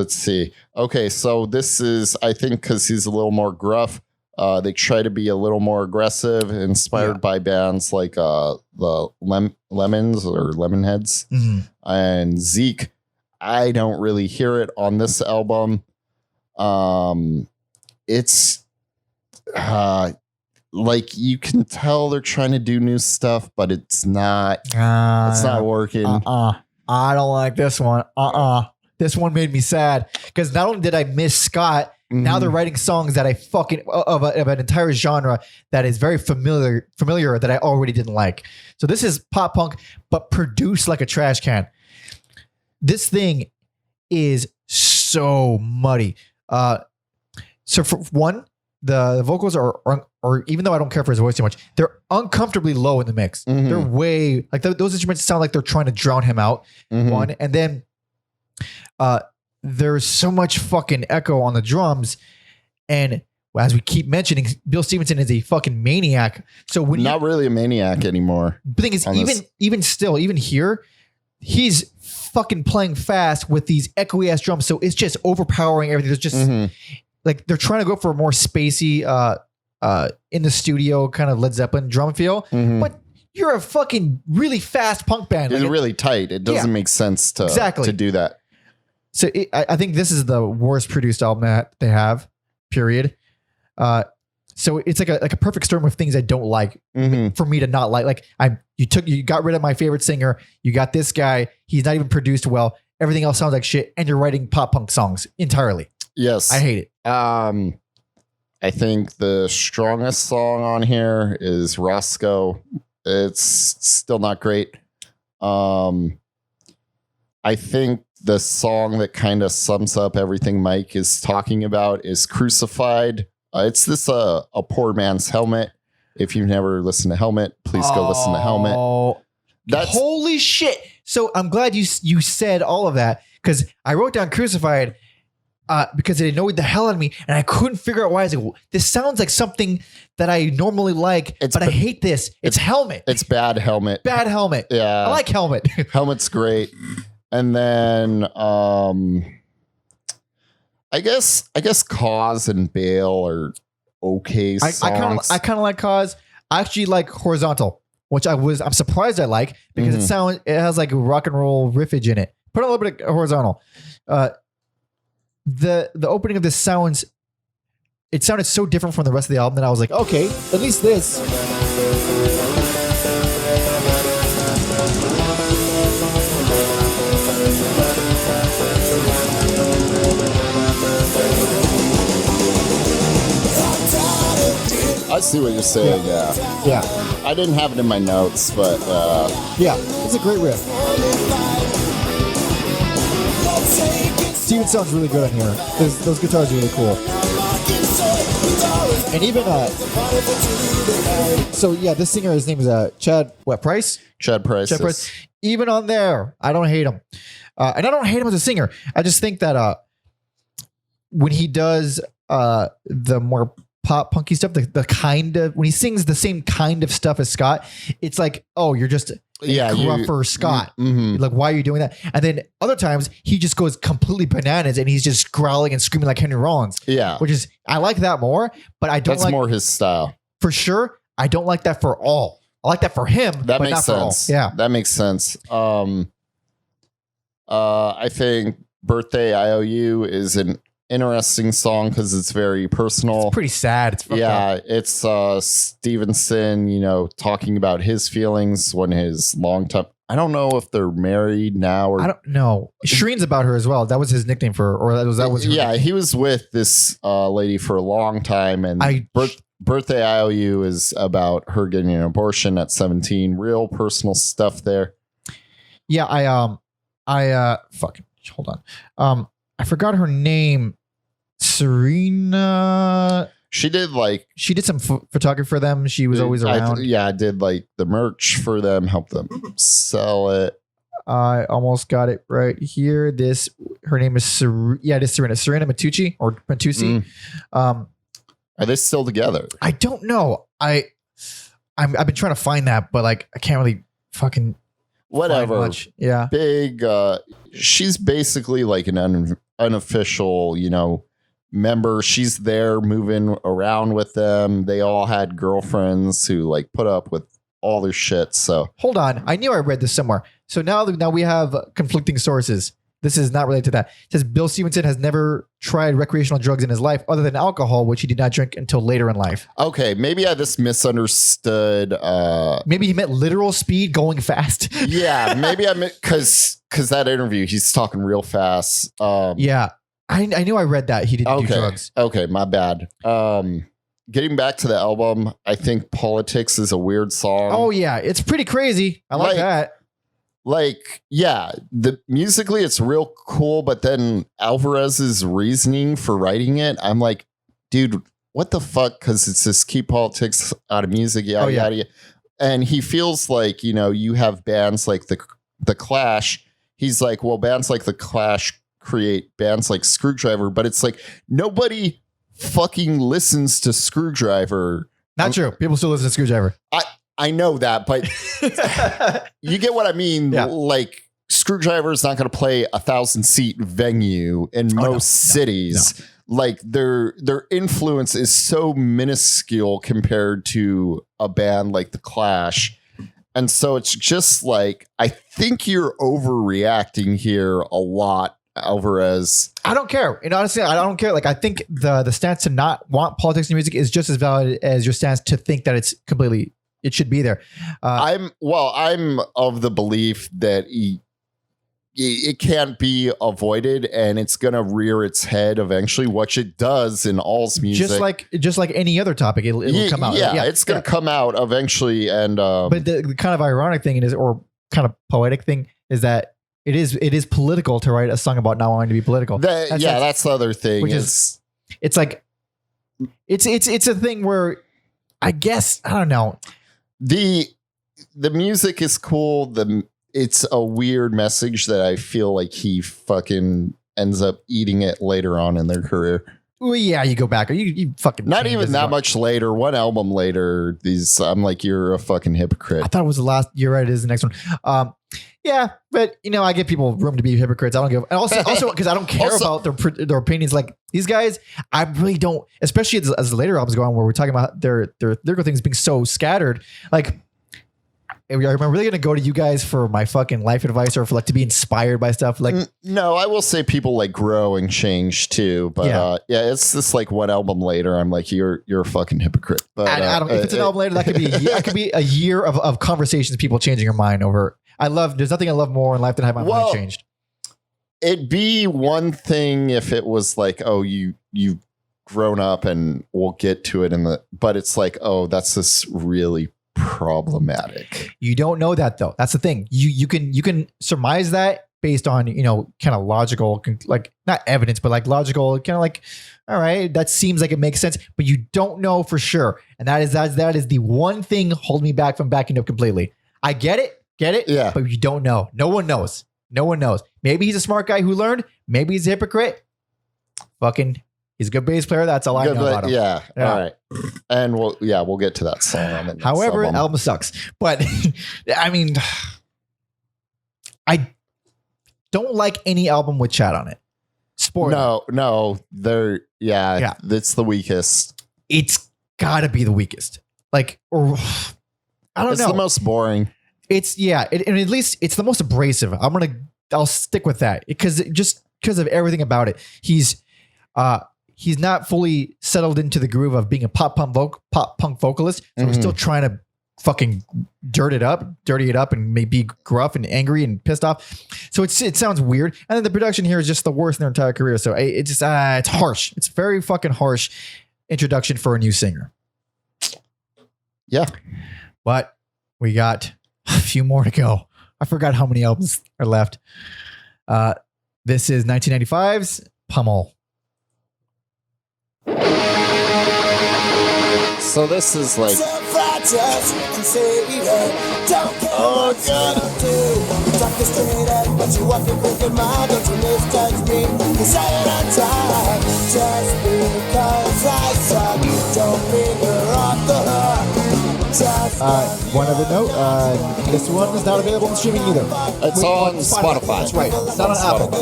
see. Okay, so this is, I think, because he's a little more gruff. They try to be a little more aggressive, inspired by bands like the Lemons or Lemonheads and Zeke. I don't really hear it on this album. It's like you can tell they're trying to do new stuff, but it's not. It's not working. I don't like this one. This one made me sad because not only did I miss Scott, now they're writing songs that I fucking of an entire genre that is very familiar that I already didn't like. So this is pop punk, but produced like a trash can. This thing is so muddy. So for one, the vocals are even though I don't care for his voice too much, they're uncomfortably low in the mix. They're way like those instruments sound like they're trying to drown him out. One, and then there's so much fucking echo on the drums, and as we keep mentioning, Bill Stevenson is a fucking maniac. So when not really a maniac anymore. The thing is, even still, even here, he's fucking playing fast with these echoey ass drums, so it's just overpowering everything. There's just like they're trying to go for a more spacey in the studio kind of Led Zeppelin drum feel, but you're a fucking really fast punk band. It's like really tight. It doesn't make sense to do that. So I think this is the worst produced album that they have, period. So it's like a perfect storm of things I don't like for me to not like. Like you got rid of my favorite singer. You got this guy. He's not even produced well. Everything else sounds like shit. And you're writing pop punk songs entirely. Yes. I hate it. I think the strongest song on here is Roscoe. It's still not great. I think the song that kind of sums up everything Mike is talking about is Crucified. It's this a poor man's Helmet. If you've never listened to Helmet, please go listen to Helmet. Holy shit. So I'm glad you said all of that, because I wrote down Crucified because it annoyed the hell out of me, and I couldn't figure out why. I was like, well, this sounds like something that I normally like, but I hate this. It's Helmet. It's bad Helmet. Bad Helmet. Yeah. I like Helmet. Helmet's great. And then I guess Cause and Bale are okay songs. I kind of like Cause. I actually like Horizontal, which I'm surprised I like, because it has like rock and roll riffage in it. Put a little bit of Horizontal. The opening of this sounded so different from the rest of the album that I was like, okay, at least this. I see what you're saying. Yeah. I didn't have it in my notes, but yeah, it's a great riff. Steven sounds really good on here. Those guitars are really cool. And even so yeah, this singer, his name is Chad Price. Chad Price. Even on there, I don't hate him, and I don't hate him as a singer. I just think that when he does the more pop punky stuff, the kind of, when he sings the same kind of stuff as Scott, it's like, oh, you're just gruffer Scott. Like, why are you doing that? And then other times he just goes completely bananas and he's just growling and screaming like Henry Rollins. Yeah, which is, I like that more, but I don't. That's more his style for sure. I don't like that for all. I like that for him. That but makes not sense. For all. Yeah, that makes sense. I think Birthday IOU is an interesting song because it's very personal. It's pretty sad. It's up. It's Stevenson, talking about his feelings when his long time. I don't know if they're married now or I don't know. Shreen's about her as well. That was his nickname for, or that was. Her he was with this lady for a long time, and Birthday IOU is about her getting an abortion at 17. Real personal stuff there. Yeah, hold on. I forgot her name. Serena. She did some photography for them. She was always around. I did like the merch for them, help them sell it. I almost got it right here. Her name is it is Serena Matucci or Matucci. Are they still together? I don't know. I've been trying to find that, but like I can't really fucking whatever. Much. Yeah, big. She's basically like an unofficial, member. She's there moving around with them. They all had girlfriends who like put up with all their shit. So hold on, I knew I read this somewhere. So now we have conflicting sources. This is not related to that. It says Bill Stevenson has never tried recreational drugs in his life other than alcohol, which he did not drink until later in life. Okay, maybe I just misunderstood. Maybe he meant literal speed, going fast. Yeah, maybe I meant because that interview, he's talking real fast. Yeah, I knew I read that he didn't do drugs. Okay, my bad. Getting back to the album, I think Politics is a weird song. Oh yeah, it's pretty crazy. I like that. Like, yeah, musically it's real cool, but then Alvarez's reasoning for writing it, I'm like, dude, what the fuck? Because it's just keep politics out of music, yada yada. And he feels like, you have bands like the Clash. He's like, well, bands like the Clash create bands like Screwdriver, but it's like nobody fucking listens to Screwdriver. Not true. People still listen to Screwdriver. I know that, but you get what I mean. Yeah. Like Screwdriver is not going to play 1,000-seat venue in most cities. No. Like their influence is so minuscule compared to a band like the Clash. And so it's just like, I think you're overreacting here a lot, Alvarez. I don't care. Honestly, I don't care. Like, I think the stance to not want politics in music is just as valid as your stance to think that it should be there. I'm of the belief that it can't be avoided, and it's gonna rear its head eventually, which it does in all's music. Just like any other topic, it'll come out. Yeah, it's gonna come out eventually. And but the kind of ironic thing or kind of poetic thing is that it is political to write a song about not wanting to be political. That's the other thing. Which is it's like it's a thing where I guess I don't know. The music is cool. It's a weird message that I feel like he fucking ends up eating it later on in their career. Well, yeah, you go back. You fucking not even that much later. One album later, I'm like, you're a fucking hypocrite. I thought it was the last. You're right. It is the next one. Yeah, but I give people room to be hypocrites. I don't give. And also because I don't care about their opinions. Like these guys, I really don't. Especially as the later albums go on, where we're talking about their lyrical things being so scattered. Like, am I really going to go to you guys for my fucking life advice or for like to be inspired by stuff? Like, no, I will say people like grow and change too. But it's just like one album later, I'm like, you're a fucking hypocrite. But I don't. If it's an album later, that could be that could be a year of conversations, people changing your mind over. There's nothing I love more in life than have my mind changed. It'd be one thing if it was like, oh, you've grown up and we'll get to it but it's like, oh, that's just really problematic. You don't know that though. That's the thing. You can surmise that based on, kind of logical, like not evidence, but like logical, kind of like, all right, that seems like it makes sense, but you don't know for sure. And that is the one thing holding me back from backing up completely. I get it. Yeah. But you don't know. No one knows. Maybe he's a smart guy who learned. Maybe he's a hypocrite. He's a good bass player. That's all I know about him. Yeah. All right. And we'll get to that song. However, album sucks. But I mean, I don't like any album with Chad on it. Spoiler. No. It's the weakest. It's gotta be the weakest. Like, or I don't know. It's the most boring. And at least it's the most abrasive. I'll stick with that because of everything about it. He's not fully settled into the groove of being a pop punk vocalist. So he's still trying to fucking dirty it up and maybe gruff and angry and pissed off. So it sounds weird. And then the production here is just the worst in their entire career. So it's harsh. It's very fucking harsh introduction for a new singer. Yeah. But we got a few more to go. I forgot how many albums are left. This is 1995's Pummel. So this is like, Oh God. One other note, this one is not available on streaming either. it's on Spotify. That's right. It's not on Apple.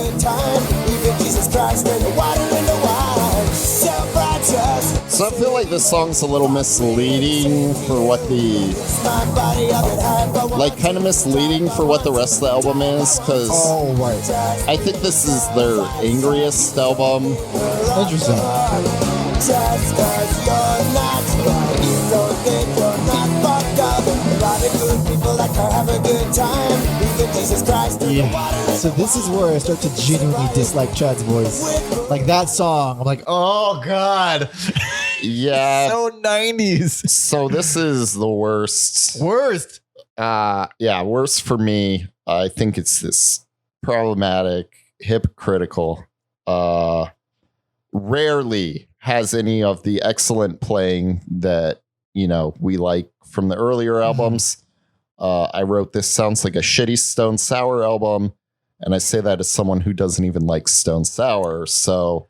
So I feel like this song's a little misleading for what the, like kind of misleading for what the rest of the album is, because Oh, right. I think this is their angriest album. Interesting. Just 'cause you're not, you don't think you're not fucked up. A lot of good people like to have a good time. Even Jesus Christ in the water. So this is where I start to genuinely dislike Chad's voice. Like that song, I'm like, oh God. Yeah. So 90s. So this is the worst. Worst. Yeah, worst for me. I think it's this problematic, hypocritical, rarely has any of the excellent playing that, you know, we like from the earlier albums. I wrote this sounds like a shitty Stone Sour album, and I say that as someone who doesn't even like Stone Sour. So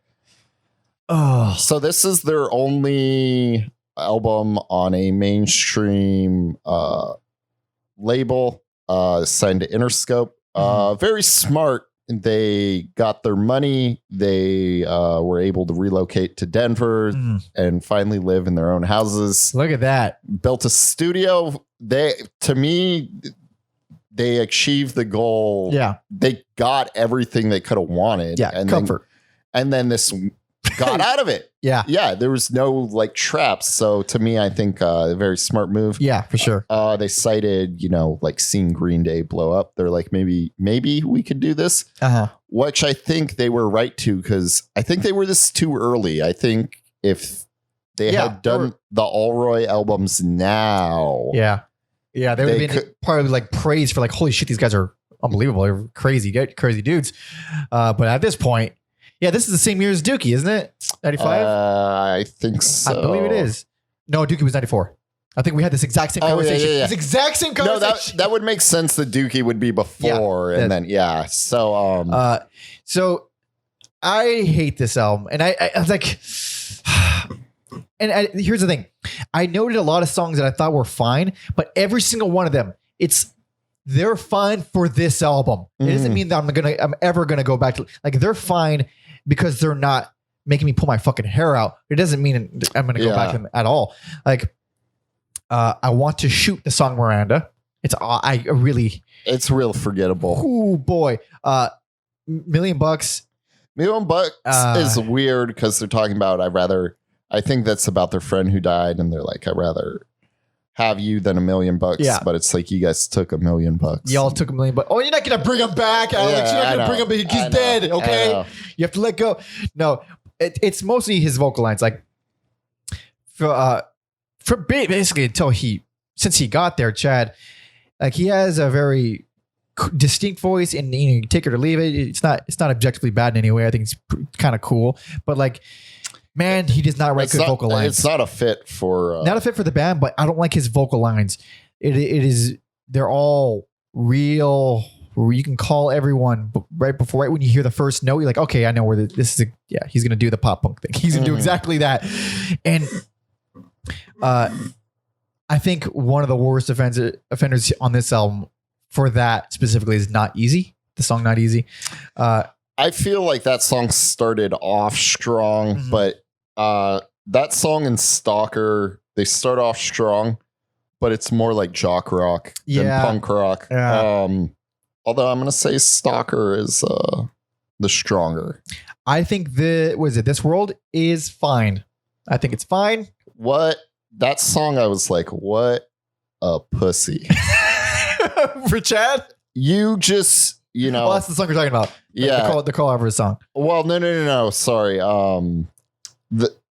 this is their only album on a mainstream label, signed to Interscope. Very smart. They got their money. They were able to relocate to Denver and finally live in their own houses. Look at that. Built a studio. To me, they achieved the goal. Yeah. They got everything they could have wanted. Yeah. And Comfort. then this got out of it. Yeah. Yeah. There was no like traps. So to me, I think a very smart move. Yeah, for sure. They cited, you know, like seeing Green Day blow up. They're like, maybe we could do this. Which I think they were right to, because I think they were this too early. I think if they had done the Allroy albums now. Yeah. Yeah. They would have been probably like praised for like, holy shit, these guys are unbelievable. They're crazy dudes. But at this point, yeah, this is the same year as Dookie, isn't it? 95? I think so. I believe it is. No, Dookie was 94. I think we had this exact same conversation. Yeah. This exact same conversation. No, that would make sense that Dookie would be before. And then, yeah. So, so I hate this album. And I was like, and here's the thing. I noted a lot of songs that I thought were fine, but every single one of them, they're fine for this album. It doesn't mean that I'm ever gonna go back to, like, they're fine because they're not making me pull my fucking hair out. It doesn't mean I'm gonna go back to them at all. Like, I want to shoot the song Miranda. It's real forgettable. Oh boy. $1 million. $1 million is weird because they're talking about, I think that's about their friend who died, and they're like, I'd rather have you than $1 million. Yeah. But it's like, you guys took $1 million. Y'all took $1 million. Oh, you're not gonna bring him back, Alex. Yeah, you're not gonna bring him back. He's dead. Okay, you have to let go. No, it's mostly his vocal lines. Like, for basically since he got there, Chad, like, he has a very distinct voice, and you take it or leave it. It's not objectively bad in any way. I think it's kind of cool, but like, man, he does not write good vocal lines. It's not a fit for the band, but I don't like his vocal lines. They're all real. You can call everyone right when you hear the first note, you're like, okay, I know where this is. He's gonna do the pop punk thing. He's gonna do exactly that. And I think one of the worst offenders on this album for that specifically is Not Easy. The song Not Easy. I feel like that song started off strong, but that song and Stalker, they start off strong, but it's more like jock rock than punk rock. Yeah. Although I'm going to say Stalker is the stronger. I think This World is fine. I think it's fine. What? That song, I was like, what a pussy. For Chad? You just, you know. Well, that's the song you're talking about. Yeah. The Karl Alvarez song. Well, no. Sorry.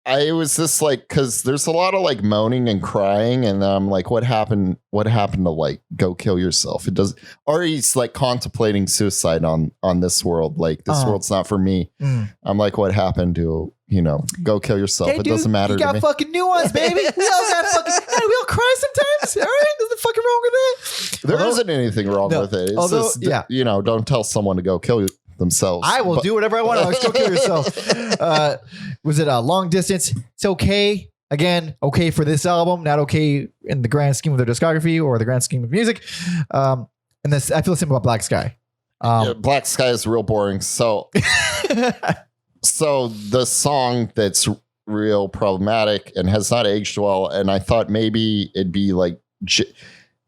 I was just like, because there's a lot of like moaning and crying, and I'm like, what happened? What happened to like go kill yourself? It does, or he's like contemplating suicide on this world. Like this world's not for me. I'm like, what happened to go kill yourself? Hey, it dude, doesn't matter. You got to me. fucking nuance, baby. We all got fucking. Hey, we all cry sometimes. All right, there's nothing fucking wrong with that. There isn't anything wrong with it. It's just, don't tell someone to go kill themselves. I will do whatever I want. Let's go kill yourself. Was it a long distance? It's okay. Again, okay for this album, not okay in the grand scheme of their discography or the grand scheme of music. And this, I feel the same about Black Sky. Black Sky is real boring. So, so the song that's real problematic and has not aged well, and I thought maybe it'd be like.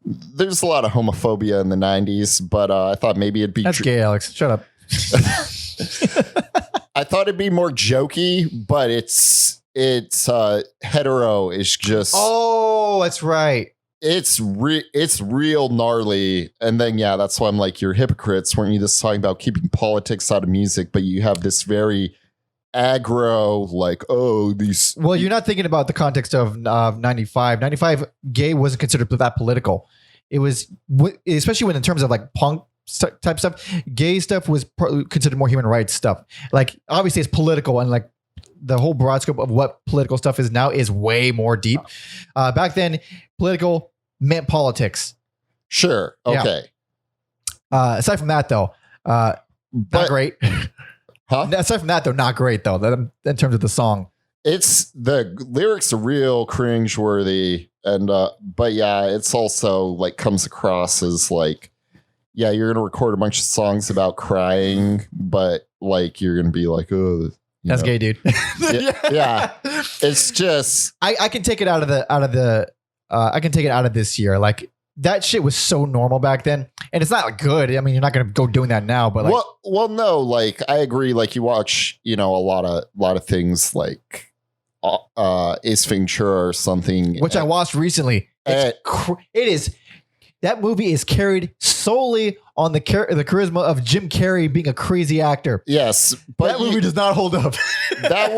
There's a lot of homophobia in the 90s, but I thought maybe it'd be. That's gay, Alex. Shut up. I thought it'd be more jokey, but it's hetero is just. Oh, that's right. It's real gnarly, and then that's why I'm like, you're hypocrites. Weren't you just talking about keeping politics out of music? But you have this very aggro, like, these. Well, you're not thinking about the context of 95. 95, gay wasn't considered that political. It was, especially when in terms of like punk type stuff, gay stuff was considered more human rights stuff. Like obviously it's political, and like the whole broad scope of what political stuff is now is way more deep. Back then, political meant politics. Sure. Okay. Yeah. Aside from that though, not great. Huh? Aside from that though, not great though, in terms of the song. It's the lyrics are real cringeworthy, and but it's also like comes across as like, you're gonna record a bunch of songs about crying, but like you're gonna be like, that's gay, dude. yeah. It's just I can take it out of the I can take it out of this year. Like that shit was so normal back then, and it's not good. I mean, you're not gonna go doing that now, but like, well, no, like I agree. Like you watch, a lot of things like Ace Ventura or something, which I watched recently. It is. That movie is carried solely on the charisma of Jim Carrey being a crazy actor. Yes, but that movie does not hold up. that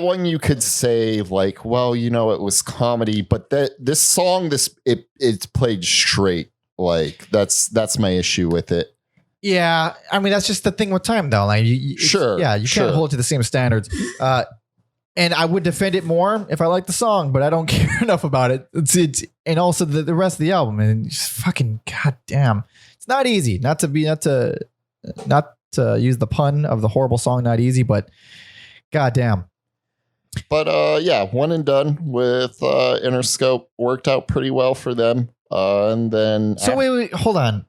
one you could say like, well, it was comedy, but this song, it's played straight. Like that's my issue with it. Yeah, I mean that's just the thing with time though. Like, sure, you can't hold it to the same standards. And I would defend it more if I liked the song, but I don't care enough about it. It's and also the rest of the album, and just fucking goddamn, it's not easy. Not to use the pun of the horrible song, not easy, but goddamn. But one and done with Interscope worked out pretty well for them. And then wait, hold on.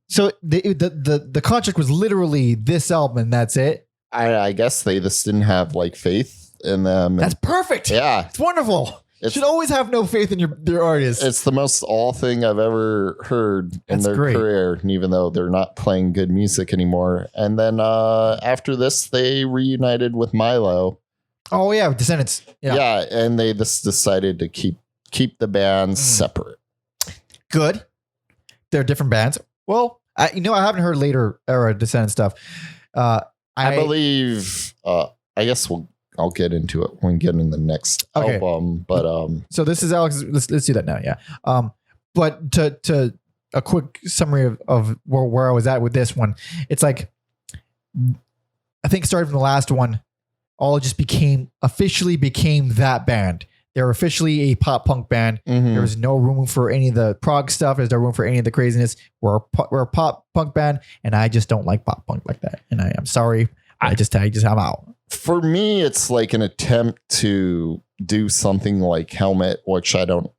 So the contract was literally this album, and that's it. I guess they just didn't have like faith in them. That's perfect. Yeah. It's wonderful. You should always have no faith in your artists. It's the most all thing I've ever heard in their career, and even though they're not playing good music anymore. And then after this, they reunited with Milo. Oh yeah, Descendants. Yeah, and they just decided to keep the bands separate. Good. They're different bands. Well, I haven't heard later era Descendant stuff. I believe. I guess I'll get into it when we get in the next album. But so this is Alex. Let's do that now. Yeah. But to a quick summary of where I was at with this one, it's like I think starting from the last one, all just officially became that band. They're officially a pop punk band. Mm-hmm. There was no room for any of the prog stuff. There's no room for any of the craziness. We're a pop punk band, and I just don't like pop punk like that. And I'm sorry. I'm out. For me, it's like an attempt to do something like Helmet, which I don't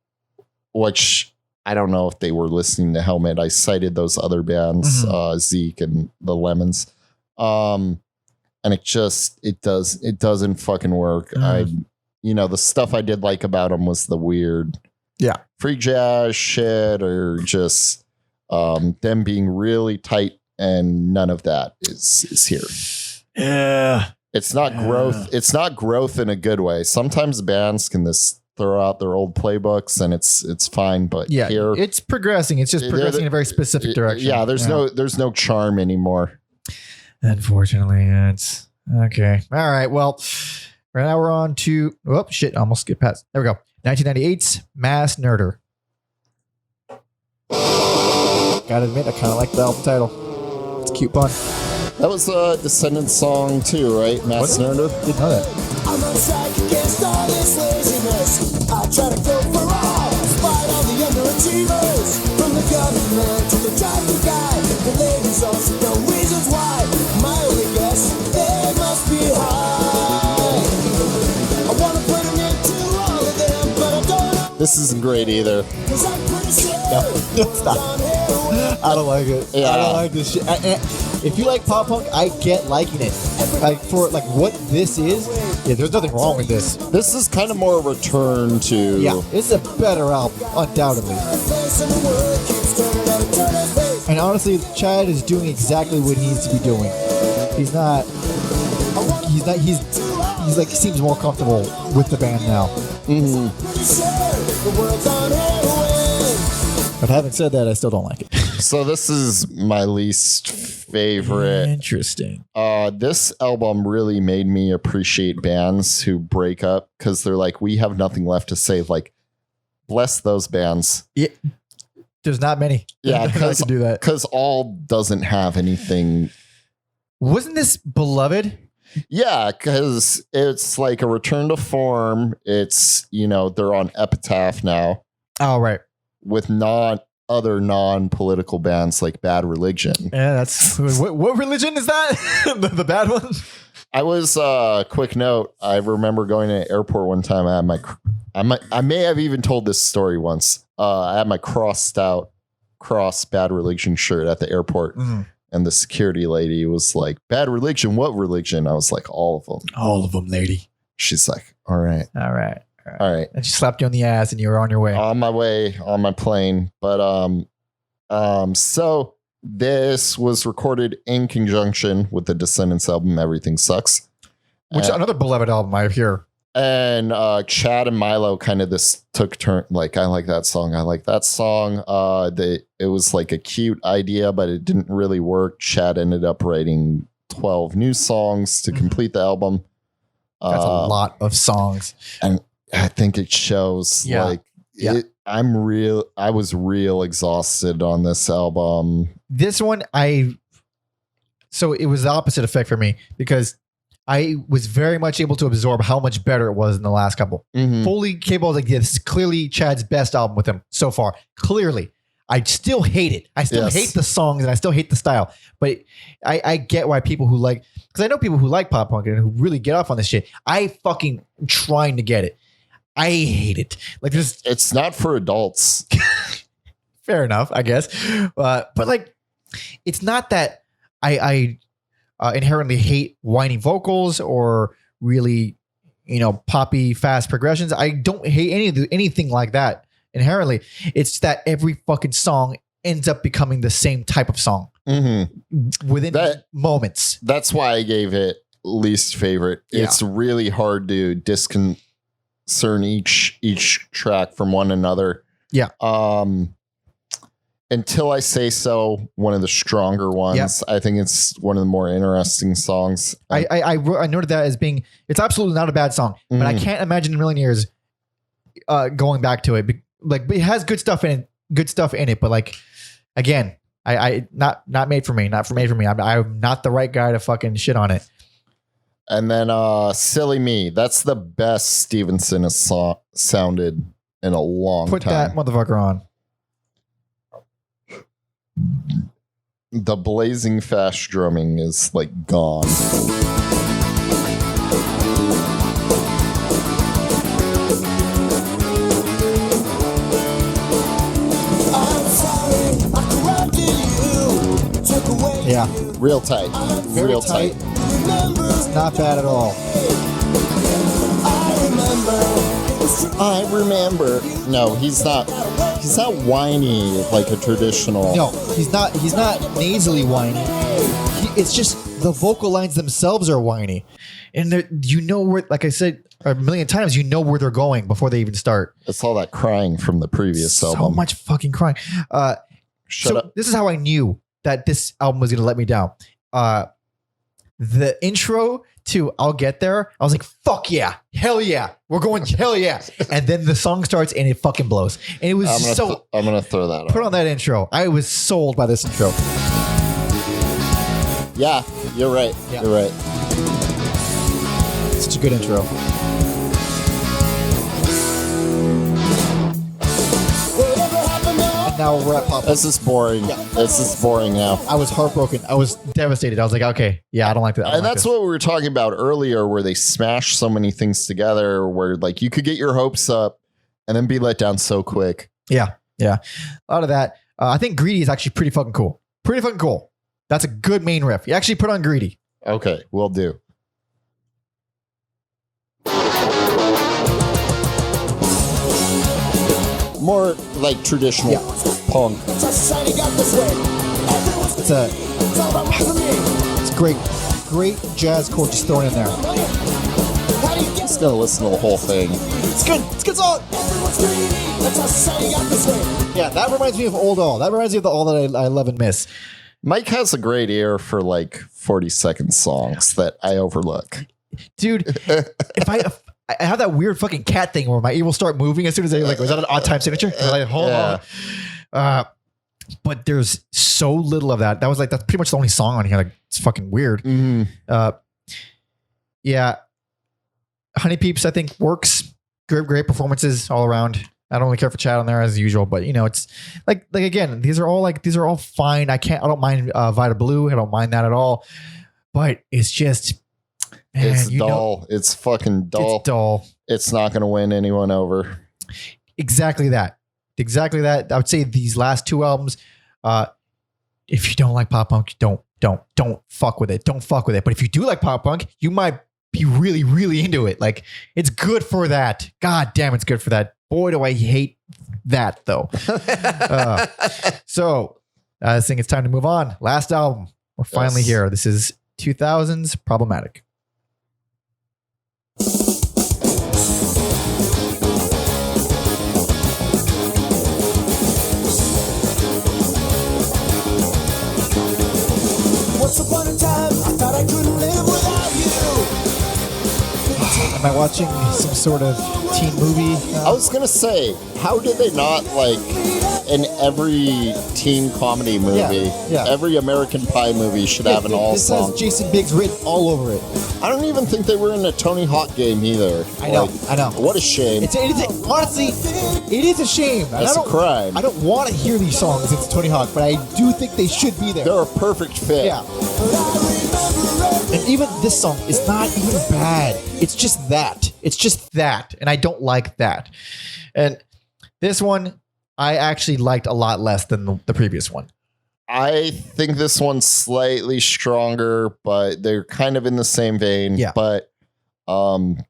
know if they were listening to Helmet. I cited those other bands, Zeke and the Lemons. And it doesn't fucking work. The stuff I did like about them was the weird free jazz shit, or just them being really tight, and none of that is here. Yeah. It's not growth. It's not growth in a good way. Sometimes bands can just throw out their old playbooks and it's fine, but here it's progressing. It's just progressing in a very specific direction. Yeah, there's no charm anymore. Unfortunately, it's Okay. All right. Well, right now we're on to. Oh shit! Almost skipped past. There we go. 1998's Mass Nerder. Gotta admit, I kind of like the album title. It's a cute pun. That was a Descendants song too, right? Mass Nerder. Didn't know that. I'm on strike against all this laziness. I try to go for all, despite all the underachievers. From the government to the traffic guy, the ladies also know reasons why. My only guess, they must be high. I want to put an end to all of them, but I don't know. This isn't great either. 'Cause I'm pretty sure Stop. I don't like it. Yeah. I don't like this shit. If you like pop punk, I get liking it. Like for like what this is, yeah, there's nothing wrong with this. This is kind of more a return to. Yeah, it's a better album, undoubtedly. And honestly, Chad is doing exactly what he needs to be doing. He's like seems more comfortable with the band now. Mm-hmm. But having said that, I still don't like it. So this is my least favorite. Interesting. This album really made me appreciate bands who break up because they're like, we have nothing left to say. Like, bless those bands. Yeah, there's not many. Yeah, I could do that. Because All doesn't have anything. Wasn't this Beloved? Yeah, because it's like a return to form. It's, they're on Epitaph now. Oh, right. With other non-political bands like Bad Religion. Yeah, that's what religion is that? the bad one. I was quick note. I remember going to an airport one time. I may have even told this story once. I had my crossed out Bad Religion shirt at the airport, and the security lady was like, "Bad Religion? What religion?" I was like, "All of them." All of them, lady. She's like, "All right." All right. And she slapped you on the ass and you were on your way. On my way, on my plane. But so this was recorded in conjunction with the Descendants album, Everything Sucks. Which another Beloved album I hear. And Chad and Milo kind of took turn. Like, I like that song. I like that song. It was like a cute idea, but it didn't really work. Chad ended up writing 12 new songs to complete the album. That's a lot of songs. And I think it shows. Yeah. I was real exhausted on this album. This one, so it was the opposite effect for me because I was very much able to absorb how much better it was in the last couple. Fully capable of like, yeah, this is clearly Chad's best album with him so far. Clearly. I still hate it. I still hate the songs and I still hate the style. But I get why people who like, because I know people who like pop punk and who really get off on this shit. I fucking trying to get it. I hate it. Like it's not for adults. Fair enough, I guess. But like, it's not that I inherently hate whiny vocals or really, poppy fast progressions. I don't hate anything like that inherently. It's that every fucking song ends up becoming the same type of song within moments. That's why I gave it least favorite. Yeah. It's really hard to discern each track from one another. Yeah. Until I Say So, one of the stronger ones. Yeah. I think it's one of the more interesting songs. I noted that as being, it's absolutely not a bad song, but I can't imagine in a million years going back to it. Like, it has good stuff in it, but like, again, I not made for me, I'm not the right guy to fucking shit on it. And then Silly Me. That's the best Stevenson has sounded in a long time. Put that motherfucker on. The blazing fast drumming is like gone. Yeah. Real tight. Very tight. Not bad at all. I remember. No, he's not whiny like a traditional. No, he's not nasally whiny. It's just the vocal lines themselves are whiny. And where, like I said a million times, where they're going before they even start. It's all that crying from the previous album. So much fucking crying. Shut up. This is how I knew that this album was going to let me down. The intro to I'll Get There, I was like, fuck yeah, hell yeah, we're going hell yeah. And then the song starts and it fucking blows. And it was I'm gonna throw that put on that intro. I was sold by this intro. Yeah, you're right. Yeah. You're right. Such a good intro. And now we're at pop. This is boring. Yeah. This is boring now. I was heartbroken. I was devastated. I was like, okay, yeah, I don't like that. And that's what we were talking about earlier, where they smash so many things together, where like you could get your hopes up and then be let down so quick. Yeah. A lot of that. I think Greedy is actually pretty fucking cool. Pretty fucking cool. That's a good main riff. You actually put on Greedy. Okay, will do. More like traditional punk. It's great jazz chord just thrown in there. Just gonna listen to the whole thing. It's good. It's a good song. Yeah, that reminds me of old All. That reminds me of the All that I love and miss. Mike has a great ear for like 40-second songs that I overlook. Dude, if I have that weird fucking cat thing where my ear will start moving as soon as I was that an odd time signature? Like, hold on. But there's so little of that. That's pretty much the only song on here. Like, it's fucking weird. Yeah. Honey Peeps, I think, works. Great performances all around. I don't really care for Chad on there as usual, but it's like again, these are all fine. I don't mind Vita Blue. I don't mind that at all. But it's just, man, it's dull. It's fucking dull. It's dull. It's not going to win anyone over. Exactly that. I would say these last two albums, if you don't like pop punk, don't fuck with it. Don't fuck with it. But if you do like pop punk, you might be really, really into it. Like, it's good for that. God damn, it's good for that. Boy, do I hate that though. So I think it's time to move on. Last album. We're finally here. This is 2000's Problematic. Once upon a time, I thought I couldn't live without you. Am I watching some sort of teen movie? I was going to say, how did they not, like, in every teen comedy movie, every American Pie movie should have an all song? This has Jason Biggs written all over it. I don't even think they were in a Tony Hawk game either. I know. What a shame. Honestly, it is a shame. That's a crime. I don't want to hear these songs. It's Tony Hawk, but I do think they should be there. They're a perfect fit. Yeah. And even this song is not even bad. It's just that. And I don't like that. And this one, I actually liked a lot less than the previous one. I think this one's slightly stronger, but they're kind of in the same vein. Yeah. But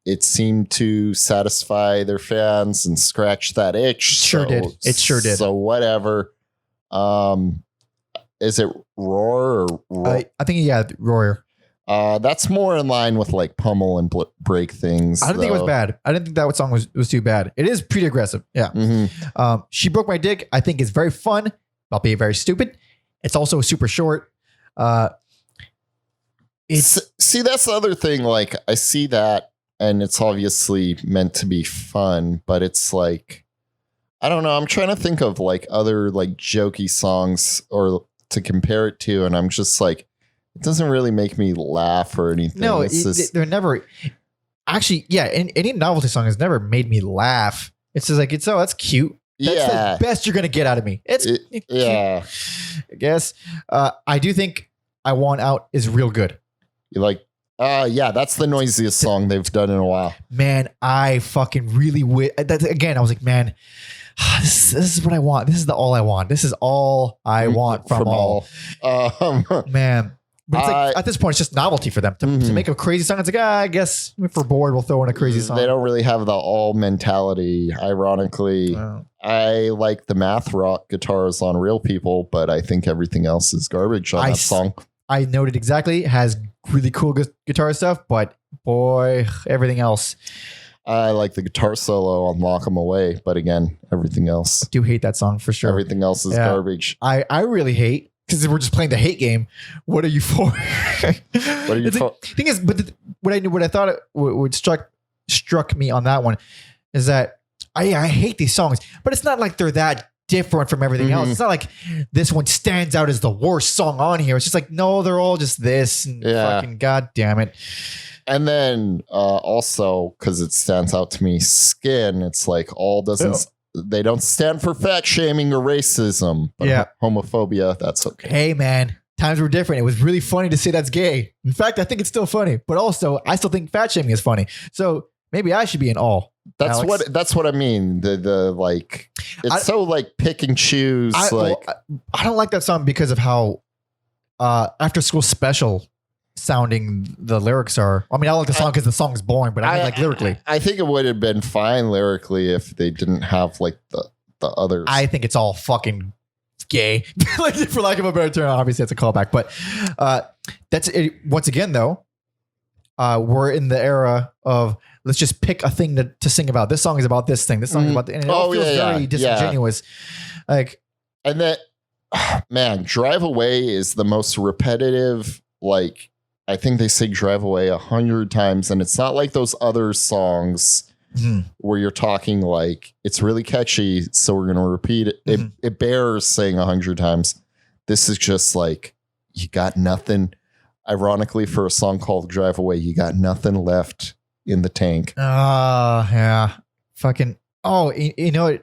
it seemed to satisfy their fans and scratch that itch. It sure did. So whatever. Is it Roar or Roar? I think, Roar. That's more in line with like Pummel and Break Things. I didn't think it was bad. I didn't think that song was too bad. It is pretty aggressive. Yeah. Mm-hmm. She Broke My Dick, I think, is very fun, albeit very stupid. It's also super short. See, that's the other thing. Like, I see that, and it's obviously meant to be fun, but it's like, I don't know. I'm trying to think of like other like jokey songs or to compare it to, and I'm just like, it doesn't really make me laugh or anything. No, they're never. Actually, yeah, any novelty song has never made me laugh. It's just like, that's cute. That's the best you're going to get out of me. It's yeah, I guess. I do think I Want Out is real good. You like, that's the noisiest song they've done in a while. Man, I fucking really again, I was like, man, this is what I want. This is all I want. This is all I want from all. Man. But it's like, at this point, it's just novelty for them to make a crazy song. It's like, I guess if we're bored, we'll throw in a crazy song. They don't really have the all mentality. Ironically, I like the math rock guitars on Real People, but I think everything else is garbage on that song. I noted exactly. It has really cool guitar stuff, but boy, everything else. I like the guitar solo on Lock 'Em Away, but again, everything else. I do hate that song for sure. Everything else is garbage. I really hate because we're just playing the hate game. What are you for? What are you for? Thing is, but what I thought would struck me on that one is that I hate these songs, but it's not like they're that different from everything else. It's not like this one stands out as the worst song on here. It's just like, no, they're all just this and fucking god damn it. And then also, because it stands out to me, Skin, it's like they don't stand for fat shaming or racism, but homophobia, that's okay. Hey man, times were different. It was really funny to say that's gay. In fact, I think it's still funny, but also I still think fat shaming is funny. So maybe I should be in all. That's Alex. that's what I mean. The like, it's so like pick and choose. I don't like that song because of how After School Special sounding the lyrics are. I mean, I like the song because the song is boring, but I mean, like lyrically. I think it would have been fine lyrically if they didn't have like the others. I think it's all fucking gay, like for lack of a better term. Obviously, it's a callback, but that's it. Once again, though, we're in the era of let's just pick a thing to sing about. This song is about this thing. This song is about, and it all feels very disingenuous. Like, and that, man, Drive Away is the most repetitive. Like, I think they say Drive Away 100 times, and it's not like those other songs where you're talking like it's really catchy, so we're gonna repeat it. It bears saying 100 times. This is just like, you got nothing. Ironically, for a song called Drive Away, you got nothing left in the tank. Yeah. Fucking, you know,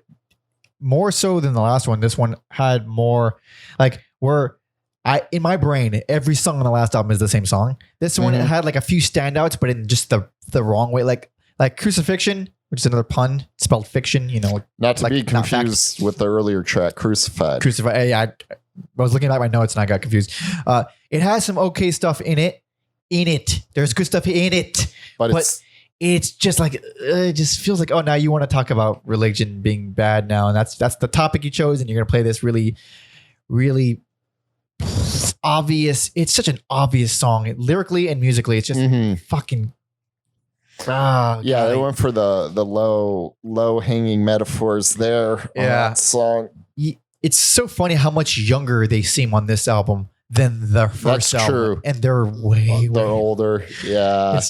more so than the last one, this one had more, like, in my brain, every song on the last album is the same song. This one, it had like a few standouts, but in just the wrong way. Like Crucifixion, which is another pun, spelled fiction, you know. Not to be confused with the earlier track, Crucified. Yeah, I was looking at my notes and I got confused. It has some okay stuff in it. There's good stuff in it. But it's just like, it just feels like, oh, now you want to talk about religion being bad now. And that's the topic you chose. And you're going to play this really, really obvious. It's such an obvious song. Lyrically and musically, it's just fucking. They went for the low hanging metaphors there on that song. It's so funny how much younger they seem on this album than the first album. True. And they're way older. Yeah.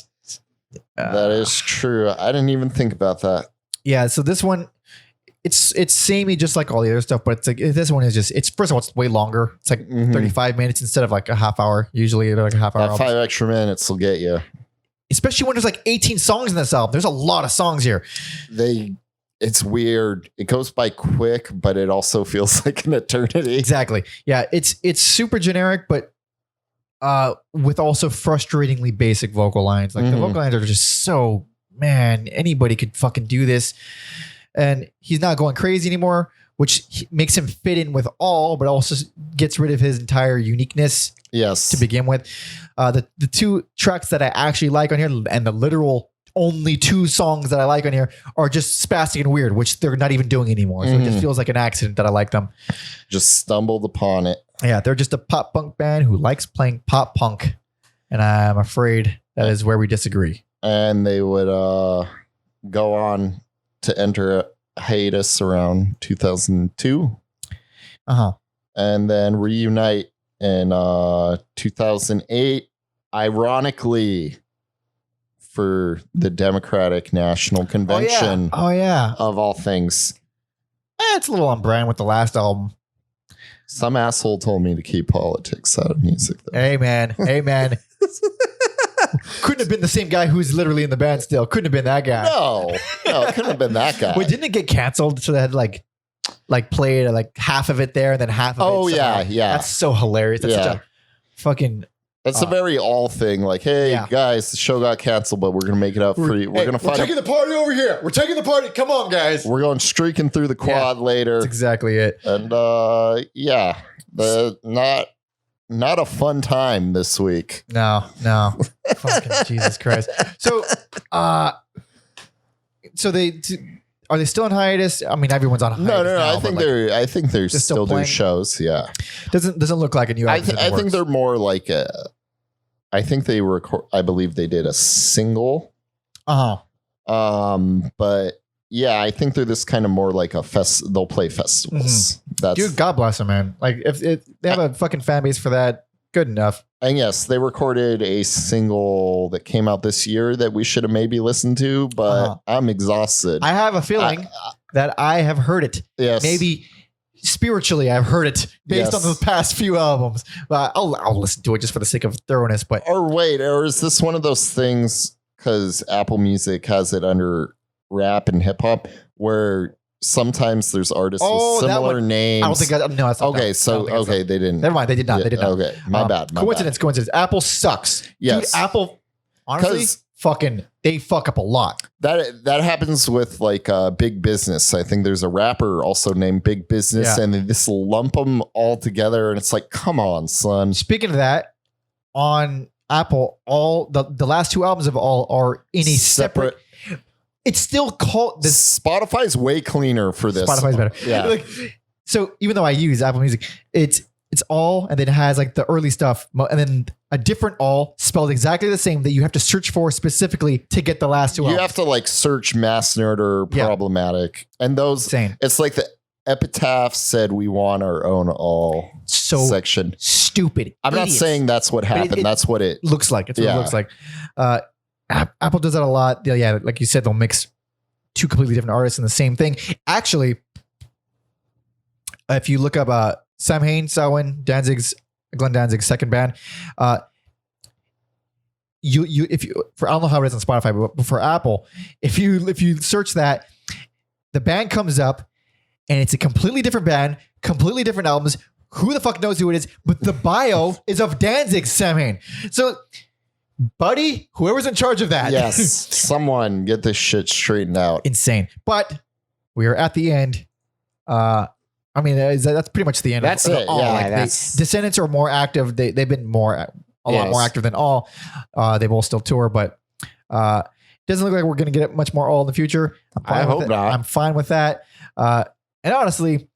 That is true. I didn't even think about that. Yeah, so this one, it's samey just like all the other stuff, but it's like this one is just, it's first of all, it's way longer. It's like 35 minutes instead of like a half hour. Usually they're like a half hour. 5 extra minutes will get you. Especially when there's like 18 songs in this album. There's a lot of songs here. It's weird. It goes by quick, but it also feels like an eternity. Exactly. Yeah, it's super generic, but with also frustratingly basic vocal lines. Like the vocal lines are just so, man, anybody could fucking do this. And he's not going crazy anymore, which makes him fit in with all, but also gets rid of his entire uniqueness. Yes. To begin with. The two tracks that I actually like on here, and the literal only 2 songs that I like on here, are just spastic and weird, which they're not even doing anymore. So it just feels like an accident that I like them. Just stumbled upon it. Yeah, they're just a pop punk band who likes playing pop punk. And I'm afraid that is where we disagree. And they would go on to enter a hiatus around 2002. And then reunite in 2008. Ironically, for the Democratic National Convention. Oh yeah. Of all things. It's a little on brand with the last album. Some asshole told me to keep politics out of music, though. Hey, man. Couldn't have been the same guy who's literally in the band still. Couldn't have been that guy. No, it couldn't have been that guy. Wait, didn't it get canceled? So they had like played like half of it there and then half of it. Oh, yeah. That's so hilarious. That's such a fucking... That's a very all thing. Like, hey, guys, the show got canceled, but we're going to make it up for you. We're taking the party over here. We're taking the party. Come on, guys. We're going streaking through the quad later. That's exactly it. And not a fun time this week. No. Fucking Jesus Christ. So, are they still on hiatus? I mean, everyone's on hiatus. No. Now, I think they're still doing shows. Yeah. Doesn't look like a new album. I think they're more like I think they record. I believe they did a single. But Yeah, I think they're this kind of more like a fest. They'll play festivals. That's Dude, God bless them, man. Like if they have a fucking fan base for that, good enough. And yes, they recorded a single that came out this year that we should have maybe listened to, but I'm exhausted. I have a feeling that I have heard it. Yes. Maybe spiritually I've heard it based on the past few albums. But I'll listen to it just for the sake of thoroughness. But or is this one of those things, because Apple Music has it under rap and hip hop, where sometimes there's artists with similar names? I don't think no, that's not okay. that. So okay, they didn't. Never mind, they did not. Yeah, They did not. Okay, my bad. Coincidence. Apple sucks. Yes. Dude, Apple honestly they fuck up a lot. That happens with like Big Business. I think there's a rapper also named Big Business, and they just lump them all together, and it's like, come on, son. Speaking of that, on Apple, all the last two albums of all are in a separate. It's still called this. Spotify's way cleaner for this. Spotify's better. Yeah. So even though I use Apple Music, it's all, and then it has like the early stuff, and then a different all spelled exactly the same that you have to search for specifically to get the last two. You have to like search mass nerd or problematic, and those. Insane. It's like the Epitaph said, "We want our own all." Section. Stupid. I'm not saying that's what happened. That's what it looks like. It's what it looks like. Apple does that a lot. Yeah, like you said, they'll mix two completely different artists in the same thing. Actually, if you look up Samhain, Glenn Danzig's second band, if you I don't know how it is on Spotify, but for Apple, if you search that, the band comes up and it's a completely different band, completely different albums. Who the fuck knows who it is? But the bio is of Danzig's Samhain. So, buddy, whoever's in charge of that. Yes, someone get this shit straightened out. Insane. But we are at the end. I mean, that's pretty much the end. That's it. All. Yeah, like Descendants are more active. They've been a lot more active than all. They both still tour, but doesn't look like we're going to get much more all in the future. I hope not. I'm fine with that. And honestly,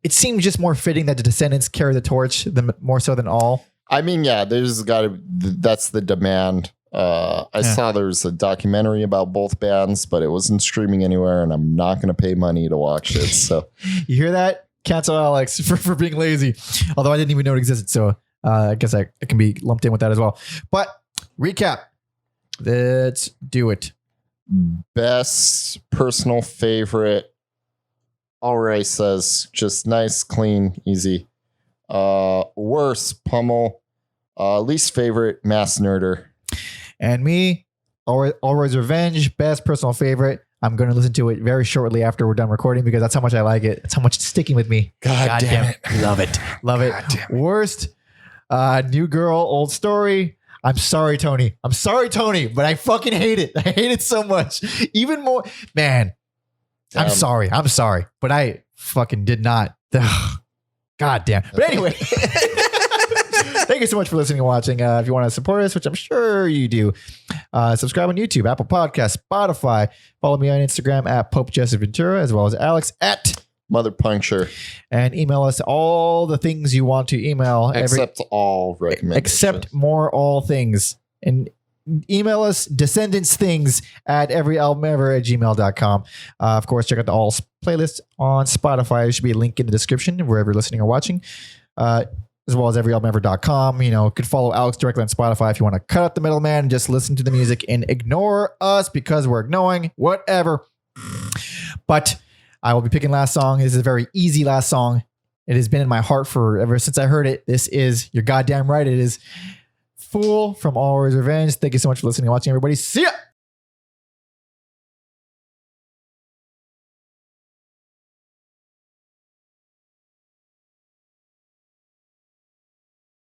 it seems just more fitting that the Descendants carry the torch more so than all. I mean, yeah, there's got to. That's the demand. I saw there's a documentary about both bands, but it wasn't streaming anywhere, and I'm not going to pay money to watch it. So you hear that? Cancel Alex for being lazy. Although I didn't even know it existed, so I guess it can be lumped in with that as well. But recap. Let's do it. Best personal favorite. Allroy Sez, just nice, clean, easy. Worst, Pummel. Least favorite, Mass Nerder. And me, Allroy's Revenge, best personal favorite. I'm going to listen to it very shortly after we're done recording because that's how much I like it. That's how much it's sticking with me. God damn it. Love it. Love it. Worst, New Girl, Old Story. I'm sorry, Tony. But I fucking hate it. I hate it so much. Even more, man. I'm sorry, but I fucking did not. God damn. But anyway, thank you so much for listening and watching. If you want to support us, which I'm sure you do, subscribe on YouTube, Apple Podcasts, Spotify. Follow me on Instagram at Pope Jesse Ventura, as well as Alex at Mother Puncture. And email us all the things you want to email. Except all recommendations. Except more all things. And email us descendantsthings at everyalbumever@gmail.com. Of course, check out the All playlist on Spotify. There should be a link in the description wherever you're listening or watching, as well as everyalbumever.com. You could follow Alex directly on Spotify if you want to cut out the middleman and just listen to the music and ignore us because we're ignoring whatever. But I will be picking last song. This is a very easy last song. It has been in my heart ever since I heard it. This is, you're goddamn right, it is Fool from Allroy Revenge. Thank you so much for listening and watching, everybody. See ya!